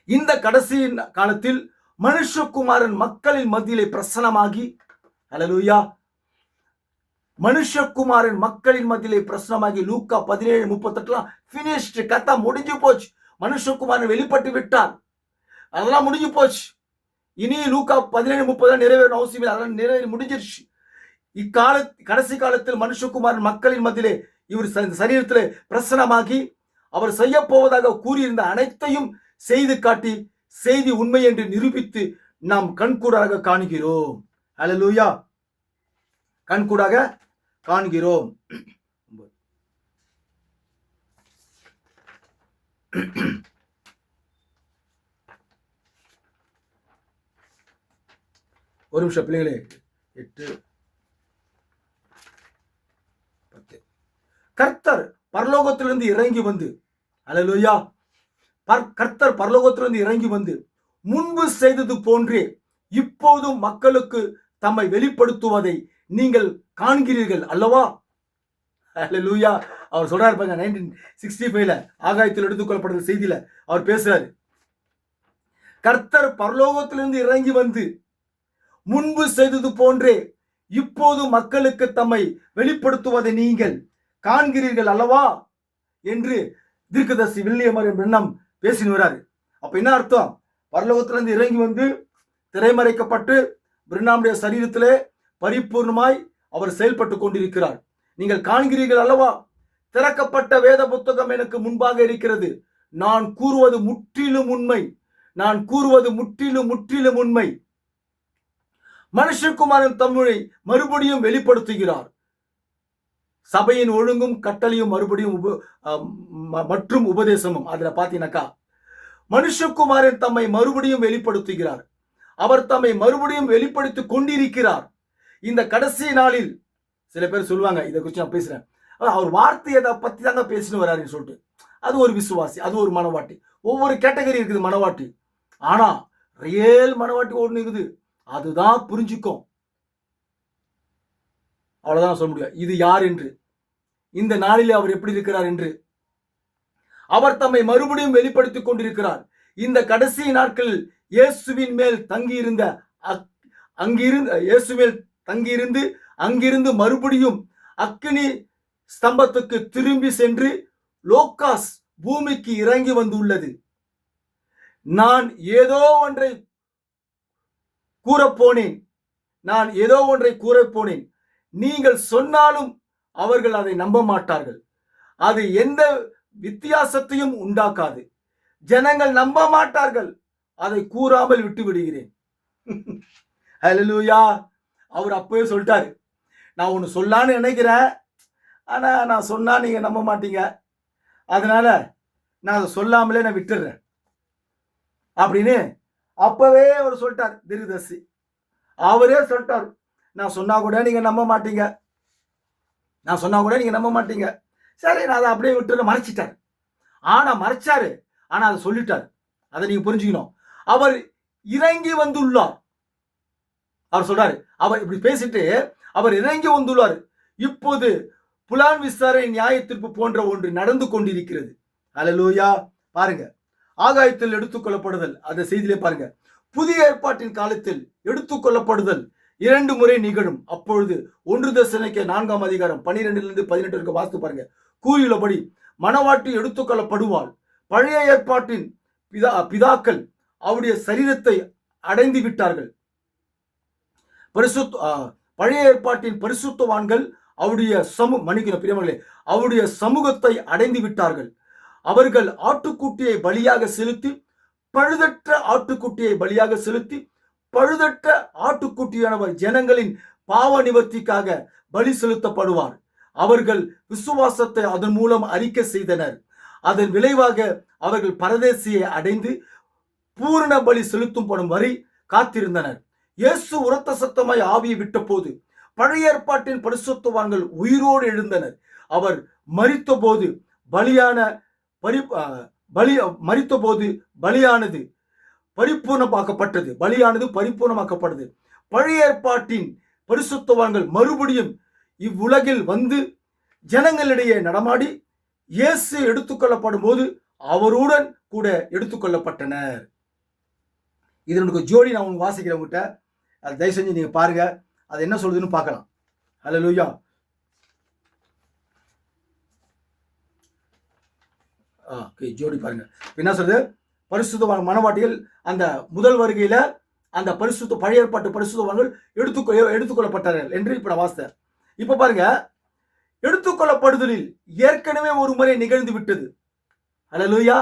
இந்த கடைசி காலத்தில் மனுஷகுமாரன் மக்களின் மத்தியிலே பிரசனமாகி, அல்லேலூயா, மனுஷகுமாரன் மக்களின் மத்தியிலே பிரசனமாகி, லூக்கா 17:38 பினிஷ்டு, கத்தா முடிஞ்சு போச்சு. மனுஷகுமாரன் வெளிப்பட்டு விட்டார், அதெல்லாம் முடிஞ்சு போச்சு. இனி லூக்கா 17:30 நிறைவேறும் அவசியம் இல்லை, அதெல்லாம் நிறைவேறி முடிஞ்சிருச்சு. கடைசி காலத்தில் மனுஷகுமாரன் மக்களின் மத்தியிலே இவர் சரீரத்திலே பிரசனமாகி அவர் செய்ய போவதாக கூறியிருந்த அனைத்தையும் செய்து காட்டி செய்தி உண்மை என்று நிரூபித்து நாம் கண்கூடாக காண்கிறோம். அல்லேலூயா, கண்கூடாக காண்கிறோம். ஒரு நிமிஷம் பிள்ளைகளே. 8:10 கர்த்தர் பரலோகத்திலிருந்து இறங்கி வந்து, அல்லேலூயா, கர்த்தர் பரலோகத்திலிருந்து இறங்கி வந்து முன்பு செய்தது போன்றே இப்போதும் மக்களுக்கு தம்மை வெளிப்படுத்துவதை நீங்கள் காண்கிறீர்கள் அல்லவா? அல்லேலூயா. அவர் சொல்றாரு பாருங்க, 1965 ஆகாயத்தில் எடுத்துக்கொள்ளப்பட்ட செய்தியில அவர் பேசுறாரு, கர்த்தர் பரலோகத்திலிருந்து இறங்கி வந்து முன்பு செய்தது போன்றே இப்போது மக்களுக்கு தம்மை வெளிப்படுத்துவதை நீங்கள் காண்கிறீர்கள் அல்லவா என்று தீர்க்கதரிசி வில்லியம் பிரென்னம் பேசின்னு வராரு. அப்ப என்ன அர்த்தம்? பரலோகத்திலிருந்து இறங்கி வந்து திரைமறைக்கப்பட்டு பிரென்னாமுடைய சரீரத்திலே பரிபூர்ணமாய் அவர் செயல்பட்டு கொண்டிருக்கிறார். நீங்கள் காண்கிறீர்கள் அல்லவா? திறக்கப்பட்ட வேத புத்தகம் எனக்கு முன்பாக இருக்கிறது. நான் கூறுவது முற்றிலும் உண்மை, நான் கூறுவது முற்றிலும் முற்றிலும் உண்மை. மனுஷகுமாரன் தம்மை மறுபடியும் வெளிப்படுத்துகிறார். சபையின் ஒழுங்கும் கட்டளையும் மறுபடியும் மற்றும் உபதேசமும் அதுல பாத்தீங்கன்னாக்கா, மனுஷகுமாரன் தம்மை மறுபடியும் வெளிப்படுத்துகிறார். அவர் தம்மை மறுபடியும் வெளிப்படுத்தி கொண்டிருக்கிறார். இந்த கடைசி நாளில் சில பேர் சொல்லுவாங்க, இதை குறித்து நான் பேசுறேன், அவர் வார்த்தையை பத்தி தாங்க பேசின்னு வராருன்னு சொல்லிட்டு. அது ஒரு விசுவாசி, அது ஒரு மனவாட்டி. ஒவ்வொரு கேட்டகரி இருக்குது மனவாட்டி. ஆனா ரியல் மனவாட்டி ஒண்ணு இருக்குது, அதுதான் புரிஞ்சுக்கும். அவ்வளவுதான் சொல்ல முடியும் இது யார் என்று, இந்த நாளிலே அவர் எப்படி இருக்கிறார் என்று. அவர் தம்மை மறுபடியும் வெளிப்படுத்திக் கொண்டிருக்கிறார். இந்த கடைசி நாட்களில் இயேசுவின் மேல் தங்கியிருந்த இயேசுமேல் தங்கியிருந்து அங்கிருந்து மறுபடியும் அக்கினி ஸ்தம்பத்துக்கு திரும்பி சென்று லோகாஸ் பூமிக்கு இறங்கி வந்துள்ளது. நான் ஏதோ ஒன்றை கூறப்போனேன், நீங்கள் சொன்னாலும் அவர்கள் அதை நம்ப மாட்டார்கள். அது எந்த வித்தியாசத்தையும் உண்டாக்காது. ஜனங்கள் நம்ப மாட்டார்கள், அதை கூறாமல் விட்டு விடுகிறேன். ஹல்லேலூயா. அவர் அப்பவே சொல்லிட்டாரு, நான் ஒன்று சொல்லான்னு நினைக்கிறேன், ஆனா நான் சொன்னா நீங்க நம்ப மாட்டீங்க, அதனால நான் அதை சொல்லாமலே நான் விட்டுடுறேன் அப்படின்னு அப்பவே அவர் சொல்லிட்டார். தீர்க்கதரிசி அவரே சொல்லிட்டார், நான் சொன்னா கூட நீங்க நம்ப மாட்டீங்க, சரி நான் அதை அப்படியே விட்டு மறைச்சிட்டார். ஆனா மறைச்சாரு, ஆனா அதை சொல்லிட்டார். அதை நீங்க புரிஞ்சுக்கணும். அவர் இறங்கி வந்துள்ளார். அவர் சொல்றாரு, அவர் இப்படி பேசிட்டு அவர் இறங்கி வந்துள்ளார். இப்போது புலான் விசாரணை நியாய தீர்ப்பு போன்ற ஒன்று நடந்து கொண்டிருக்கிறது. அல்லேலூயா. பாருங்க, ஆகாயத்தில் எடுத்துக்கொள்ளப்படுதல், அந்த செய்தியிலே பாருங்க, புதிய ஏற்பாட்டின் காலத்தில் எடுத்துக்கொள்ளப்படுதல் 2 முறை நிகழும். அப்பொழுது 1 தெசலோனிக்கே 4:12-18 வாசித்து பாருங்க. கூறியுள்ளபடி மணவாட்டி எடுத்துக்கொள்ளப்படுவாள். பழைய ஏற்பாட்டின் பிதாக்கள் அவருடைய சரீரத்தை அடைந்து விட்டார்கள். பழைய ஏற்பாட்டின் பரிசுத்தவான்கள் அவருடைய பிரியமர்களே, அவருடைய சமூகத்தை அடைந்து விட்டார்கள். அவர்கள் ஆட்டுக்குட்டியை பலியாக செலுத்தி, பழுதற்ற ஆட்டுக்குட்டியை பலியாக செலுத்தி, பழுதற்ற ஆட்டுக்குட்டியானவர் ஜனங்களின் பாவ நிவர்த்திக்காக பலி செலுத்தப்படுவார். அவர்கள் விசுவாசத்தை அதன் மூலம் அறிக்கை செய்தனர். அதன் விளைவாக அவர்கள் பரதேசியை அடைந்து பூரண பலி செலுத்தும் படும் வரை காத்திருந்தனர். இயேசு உரத்த சத்தமாய் ஆவியை விட்ட போது பழைய ஏற்பாட்டின் பரிசுத்தவான்கள் உயிரோடு எழுந்தனர். அவர் மரித்த போது பலியானது பரிபூர்ணமாக்கப்பட்டது. பழைய ஏற்பாட்டின் பரிசுத்தவான்கள் மறுபடியும் இவ்வுலகில் வந்து ஜனங்களிடையே நடமாடி இயேசு எடுத்துக்கொள்ளப்படும் போது அவருடன் கூட எடுத்துக்கொள்ளப்பட்டனர். இதனுடைய ஜோடி நான் உங்களுக்கு வாசிக்கிறவங்கிட்ட அதை தயவு செஞ்சு நீங்க பாருங்க, அது என்ன சொல்லுதுன்னு பார்க்கலாம். ஹல்லேலூயா. ஜோடி பாருங்க. என்ன சொல்றது? பரிசுத்த மனவாட்டிகள் அந்த முதல் வருகையில அந்த பழைய ஏற்பாட்டு பரிசுத்தவான்கள் எடுத்துக்கொள்ளப்பட்டார்கள் என்று இப்ப நான் வாசித்தேன். இப்ப பாருங்க, எடுத்துக்கொள்ளப்படுதலில் ஏற்கனவே ஒரு முறை நிகழ்ந்து விட்டது. ஹல்லேலூயா.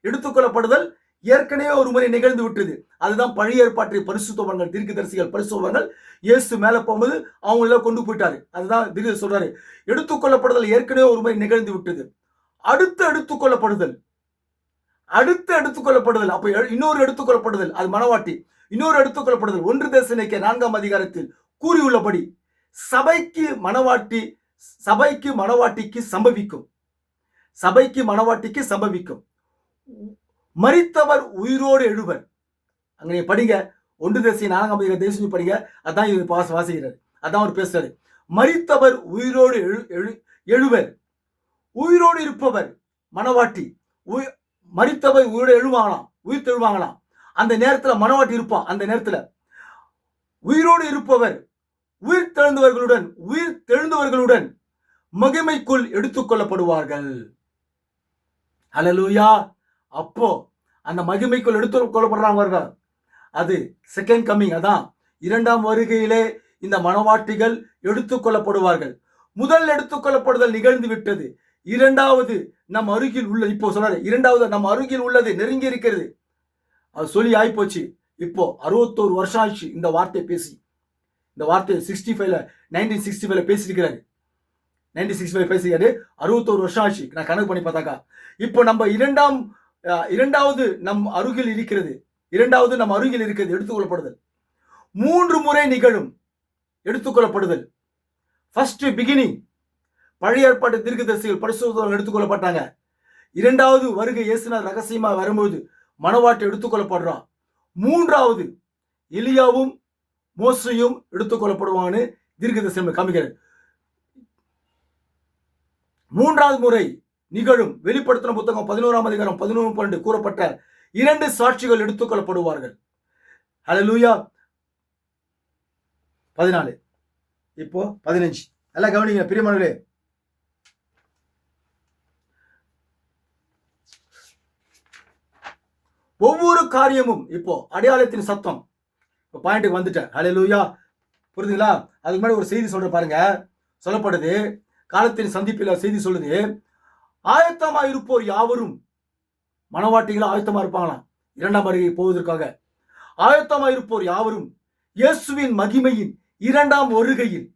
எடுத்துக்கொள்ளப்படுதல் ஏற்கனவே ஒரு முறை நிகழ்ந்து விட்டது. அதுதான் பழைய ஏற்பாட்டு பரிசுத்தவான்கள், தீர்க்கதரிசிகள், பரிசுத்தவான்கள் இயேசு மேல போகும்போது அவங்கள கொண்டு போயிட்டாரு. அதுதான் தீர்க்க சொல்றாரு, எடுத்துக்கொள்ளப்படுதல் ஏற்கனவே ஒரு முறை நிகழ்ந்து விட்டது. அடுத்த எடுத்துக்கொள்ளப்படுதல் அப்ப இன்னொரு எடுத்துக்கொள்ளப்படுதல், அது மனவாட்டி. இன்னொரு எடுத்துக்கொள்ளப்படுதல் 1 தெசலோனிக்கேயர் 4ஆம் அதிகாரத்தில் கூறியுள்ளபடி சபைக்கு மனவாட்டிக்கு சம்பவிக்கும். மரித்தவர் உயிரோடு எழுவர். அங்கே படிங்க, 1 தெசலோனிக்கேயர் 4ஆம் அதிகாரம் தேசியம் படிங்க. அதான் இது வாசிக்கிறார், அதான் அவர் பேசுறாரு. மரித்தவர் உயிரோடு எழுவர். உயிரோடு இருப்பவர் மனவாட்டி. மரித்தவர் உயிரோடு உயிர் தெழுவாங்களாம். அந்த நேரத்துல மனவாட்டி இருப்பான். அந்த நேரத்துல உயிரோடு இருப்பவர் உயிர் தெழுந்தவர்களுடன் மகிமைக்குள் எடுத்துக்கொள்ளப்படுவார்கள். ஹல்லேலூயா. அப்போ அந்த மகிமைக்குள் எடுத்துக்கொள்ளப்படுறாங்க. அது செகண்ட் கமிங். அதான் 2ஆம் வருகையிலே இந்த மனவாட்டிகள் எடுத்துக்கொள்ளப்படுவார்கள். முதல் எடுத்துக்கொள்ளப்படுதல் நிகழ்ந்து விட்டது. இரண்டாவது நம் அருகில் உள்ளது. இப்போ சொல்றாரு, இரண்டாவது நம் அருகில் உள்ளது, நெருங்கி இருக்கிறது. அது சொல்லி ஆயிப்போச்சு. இப்போ 61 வருஷம் ஆயிடுச்சு இந்த வார்த்தை பேசி. இந்த வார்த்தை 1965 பேசியிருக்கிறாரு. 1965 பேசியிருக்காரு. 61 வருஷம் ஆச்சு. நான் கணக்கு பண்ணி பார்த்தாக்கா இப்போ நம்ம இரண்டாவது நம் அருகில் இருக்கிறது. எடுத்துக்கொள்ளப்படுதல் 3 முறை நிகழும். எடுத்துக்கொள்ளப்படுதல் ஃபர்ஸ்ட் பிகினிங், பழைய ஏற்பாட்டு தீர்க்கதரிசிகள் பரிசுத்தவான்கள் எடுத்துக்கொள்ளப்பட்டாங்க. இரண்டாவது வருகை இயேசுநாதர் ரகசியமா வரும்போது மனவாட்டி எடுத்துக்கொள்ளப்படுறான். மூன்றாவது எலியாவும் மோசையும் எடுத்துக்கொள்ளப்படுவான்னு தீர்க்கதரிசனம் காமிக்கிறார். 3வது முறை நிகழும். வெளிப்படுத்தின புத்தகம் 11ஆம் அதிகாரம் 11-12 கூறப்பட்ட 2 சாட்சிகள் எடுத்துக்கொள்ளப்படுவார்கள். ஹல்லேலூயா. 14 இப்போ 15 எல்லாம் கவனிங்க பிரியமானவர்களே. ஒவ்வொரு காரியமும் இப்போ அடையாளத்தின் சத்தம். பாயிண்ட்டுக்கு வந்துட்டேன். ஹல்லேலூயா. புரியுதுங்களா? அதுக்கு முன்னாடி ஒரு செய்தி சொல்ற பாருங்க. சொல்லப்படுது, காலத்தின் சந்திப்பில் செய்தி சொல்லுது, ஆயத்தமா இருப்போர் யாவரும், மனவாட்டிகளும் ஆயத்தமா இருப்பாங்களாம் 2ஆம் வருகை போவதற்காக. ஆயத்தமா இருப்போர் யாவரும் இயேசுவின் மகிமையின் 2ஆம் வருகையில்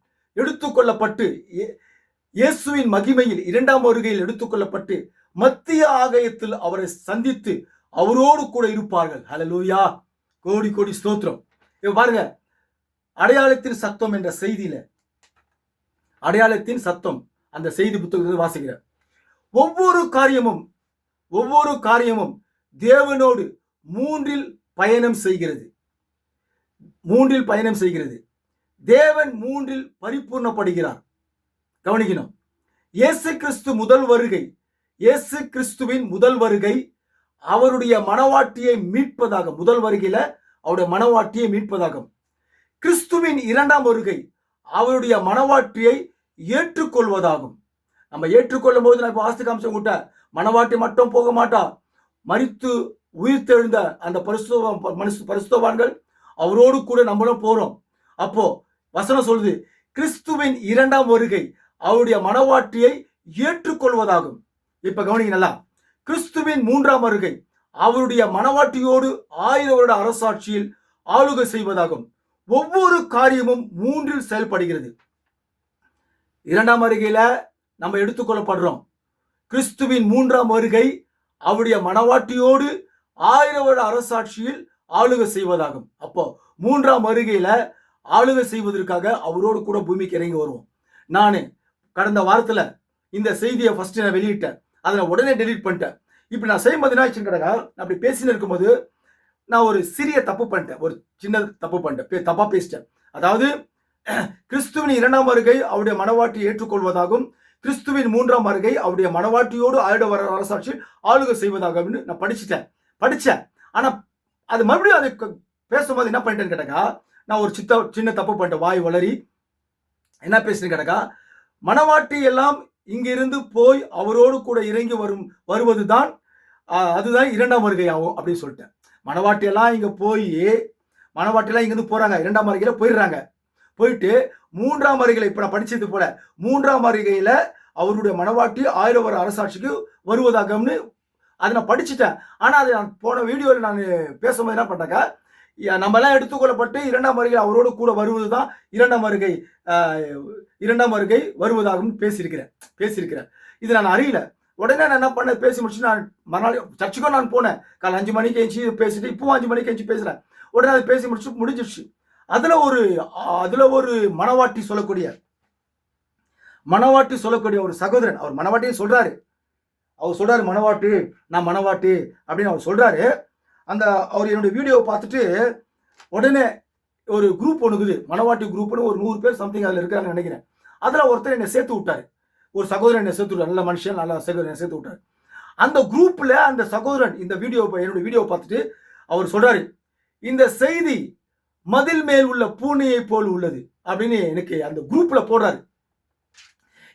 எடுத்துக்கொள்ளப்பட்டு மத்திய ஆகாயத்தில் அவரை சந்தித்து அவரோடு கூட இருப்பார்கள். ஹல்லேலூயா. கோடி கோடி ஸ்தோத்திரம். இப்ப பாருங்க, அடையாளத்தின் சத்தம் என்ற செய்தியில, அடையாளத்தின் சத்தம் அந்த செய்தி புத்தகத்தில் வாசிக்கிற ஒவ்வொரு காரியமும் தேவனோடு மூன்றில் பயணம் செய்கிறது. தேவன் மூன்றில் பரிபூர்ணப்படுகிறார். கவனிக்கணும். இயேசு கிறிஸ்துவின் முதல் வருகை அவருடைய மனவாட்டியை மீட்பதாகும். முதல் வருகையில அவருடைய மனவாட்டியை மீட்பதாகும். கிறிஸ்துவின் 2ஆம் வருகை அவருடைய மனவாட்டியை ஏற்றுக்கொள்வதாகும். நம்ம ஏற்றுக்கொள்ளும் போது நான் இப்போ வாஸ்து காமிச்ச கூட்ட மனவாட்டி மட்டும் போக மாட்டா, மரித்து உயிர் தெழுந்த அந்த பரிசுத்தவான்கள் அவரோடு கூட நம்மளும் போறோம். அப்போ வசனம் சொல்லுது, கிறிஸ்துவின் இரண்டாம் வருகை அவருடைய மனவாட்டியை ஏற்றுக்கொள்வதாகும். இப்ப கவனிங்க நல்லா. கிறிஸ்துவின் மூன்றாம் வருகை அவருடைய மனவாட்டியோடு 1000 வருட அரசாட்சியில் ஆளுகை செய்வதாகும். ஒவ்வொரு காரியமும் மூன்றில் செயல்படுகிறது. இரண்டாம் வருகையில நம்ம எடுத்துக்கொள்ளப்படுறோம். கிறிஸ்துவின் மூன்றாம் வருகை அவருடைய மனவாட்டியோடு 1000 வருட அரசாட்சியில் ஆளுகை செய்வதாகும். அப்போ மூன்றாம் வருகையில ஆளுகை செய்வதற்காக அவரோடு கூட பூமிக்கு இறங்கி வருவோம். நான் கடந்த வாரத்துல இந்த செய்தியை ஃபர்ஸ்ட் நான் வெளியிட்டேன். அதை நான் உடனே டெலீட் பண்ணிட்டேன். இப்ப நான் செய்யும்போது என்ன ஆச்சுன்னு கேட்டா, நான் அப்படி பேசின்னு இருக்கும்போது நான் ஒரு சிறிய தப்பு பண்ணிட்டேன். ஒரு சின்ன தப்பு பண்ணிட்டேன். தப்பா பேசிட்டேன். அதாவது கிறிஸ்துவின் இரண்டாம் வருகை அவருடைய மனவாட்டியை ஏற்றுக்கொள்வதாகும். கிறிஸ்துவின் மூன்றாம் வருகை அவருடைய மனவாட்டியோடு 1000 வருட அரசாட்சியில் ஆளுகை செய்வதாகும் நான் படிச்சேன். ஆனா அது மறுபடியும் அதை பேசும்போது என்ன பண்ணிட்டேன்னு கேட்டாக்கா, நான் ஒரு சின்ன தப்பு பண்ணிட்டேன். வாய் வளரி என்ன பேசுறேன்னு கேட்டாக்கா, மனவாட்டி எல்லாம் இங்கிருந்து போய் அவரோடு கூட இறங்கி வருவதுதான் அதுதான் இரண்டாம் வருகை ஆகும் அப்படின்னு சொல்லிட்டேன். மனவாட்டி எல்லாம் இங்க போய் மனவாட்டி இங்கிருந்து போறாங்க, இரண்டாம் வருகையில போயிட்டு மூன்றாம் வருகையில இப்ப நான் படிச்சது போல மூன்றாம் வருகையில அவருடைய மனவாட்டி 1000 வருட அரசாட்சிக்கு வருவதாகம்னு அதை நான் படிச்சுட்டேன். ஆனா அது நான் போன வீடியோவில் நான் பேசும்போது என்ன பண்ணாக்கா, நம்ம எல்லாம் எடுத்துக்கொள்ளப்பட்டு இரண்டாம் வருகை அவரோடு கூட வருவதுதான் இரண்டாம் வருகை வருவதாகவும் பேசியிருக்கிறேன். இது நான் அறியல. உடனே நான் என்ன பண்ண பேசி முடிச்சு நான் மறுநாள் சர்ச்சுக்கும் நான் போனேன். காலை 5 மணிக்கு எழுச்சி பேசிட்டு இப்பவும் 5 மணிக்கு எழுச்சி பேசுறேன். உடனே அது பேசி முடிஞ்சிருச்சு. அதுல ஒரு மனவாட்டி சொல்லக்கூடிய ஒரு சகோதரன், அவர் மனவாட்டியை சொல்றாரு. மனவாட்டி, நான் மனவாட்டி அப்படின்னு அவர் சொல்றாரு. அவர் என்னுடைய வீடியோவை பார்த்துட்டு உடனே ஒரு குரூப் ஒண்ணுக்குது, மனவாட்டி குரூப்னு ஒரு 100 பேர் சம்திங் அதுல இருக்காங்கன்னு நினைக்கிறேன். அதுல ஒருத்தர் என்னை சேர்த்து விட்டாரு. ஒரு சகோதரன் என்னை சேர்த்து விட்டார். நல்ல மனுஷன், நல்ல சகோதரன் சேர்த்து விட்டார். அந்த குரூப்ல அந்த சகோதரன் என்னுடைய வீடியோ பார்த்துட்டு அவர் சொல்றாரு, இந்த செய்தி மதில் மேல் உள்ள பூனையை போல் உள்ளது அப்படின்னு எனக்கு அந்த குரூப்ல போடுறாரு.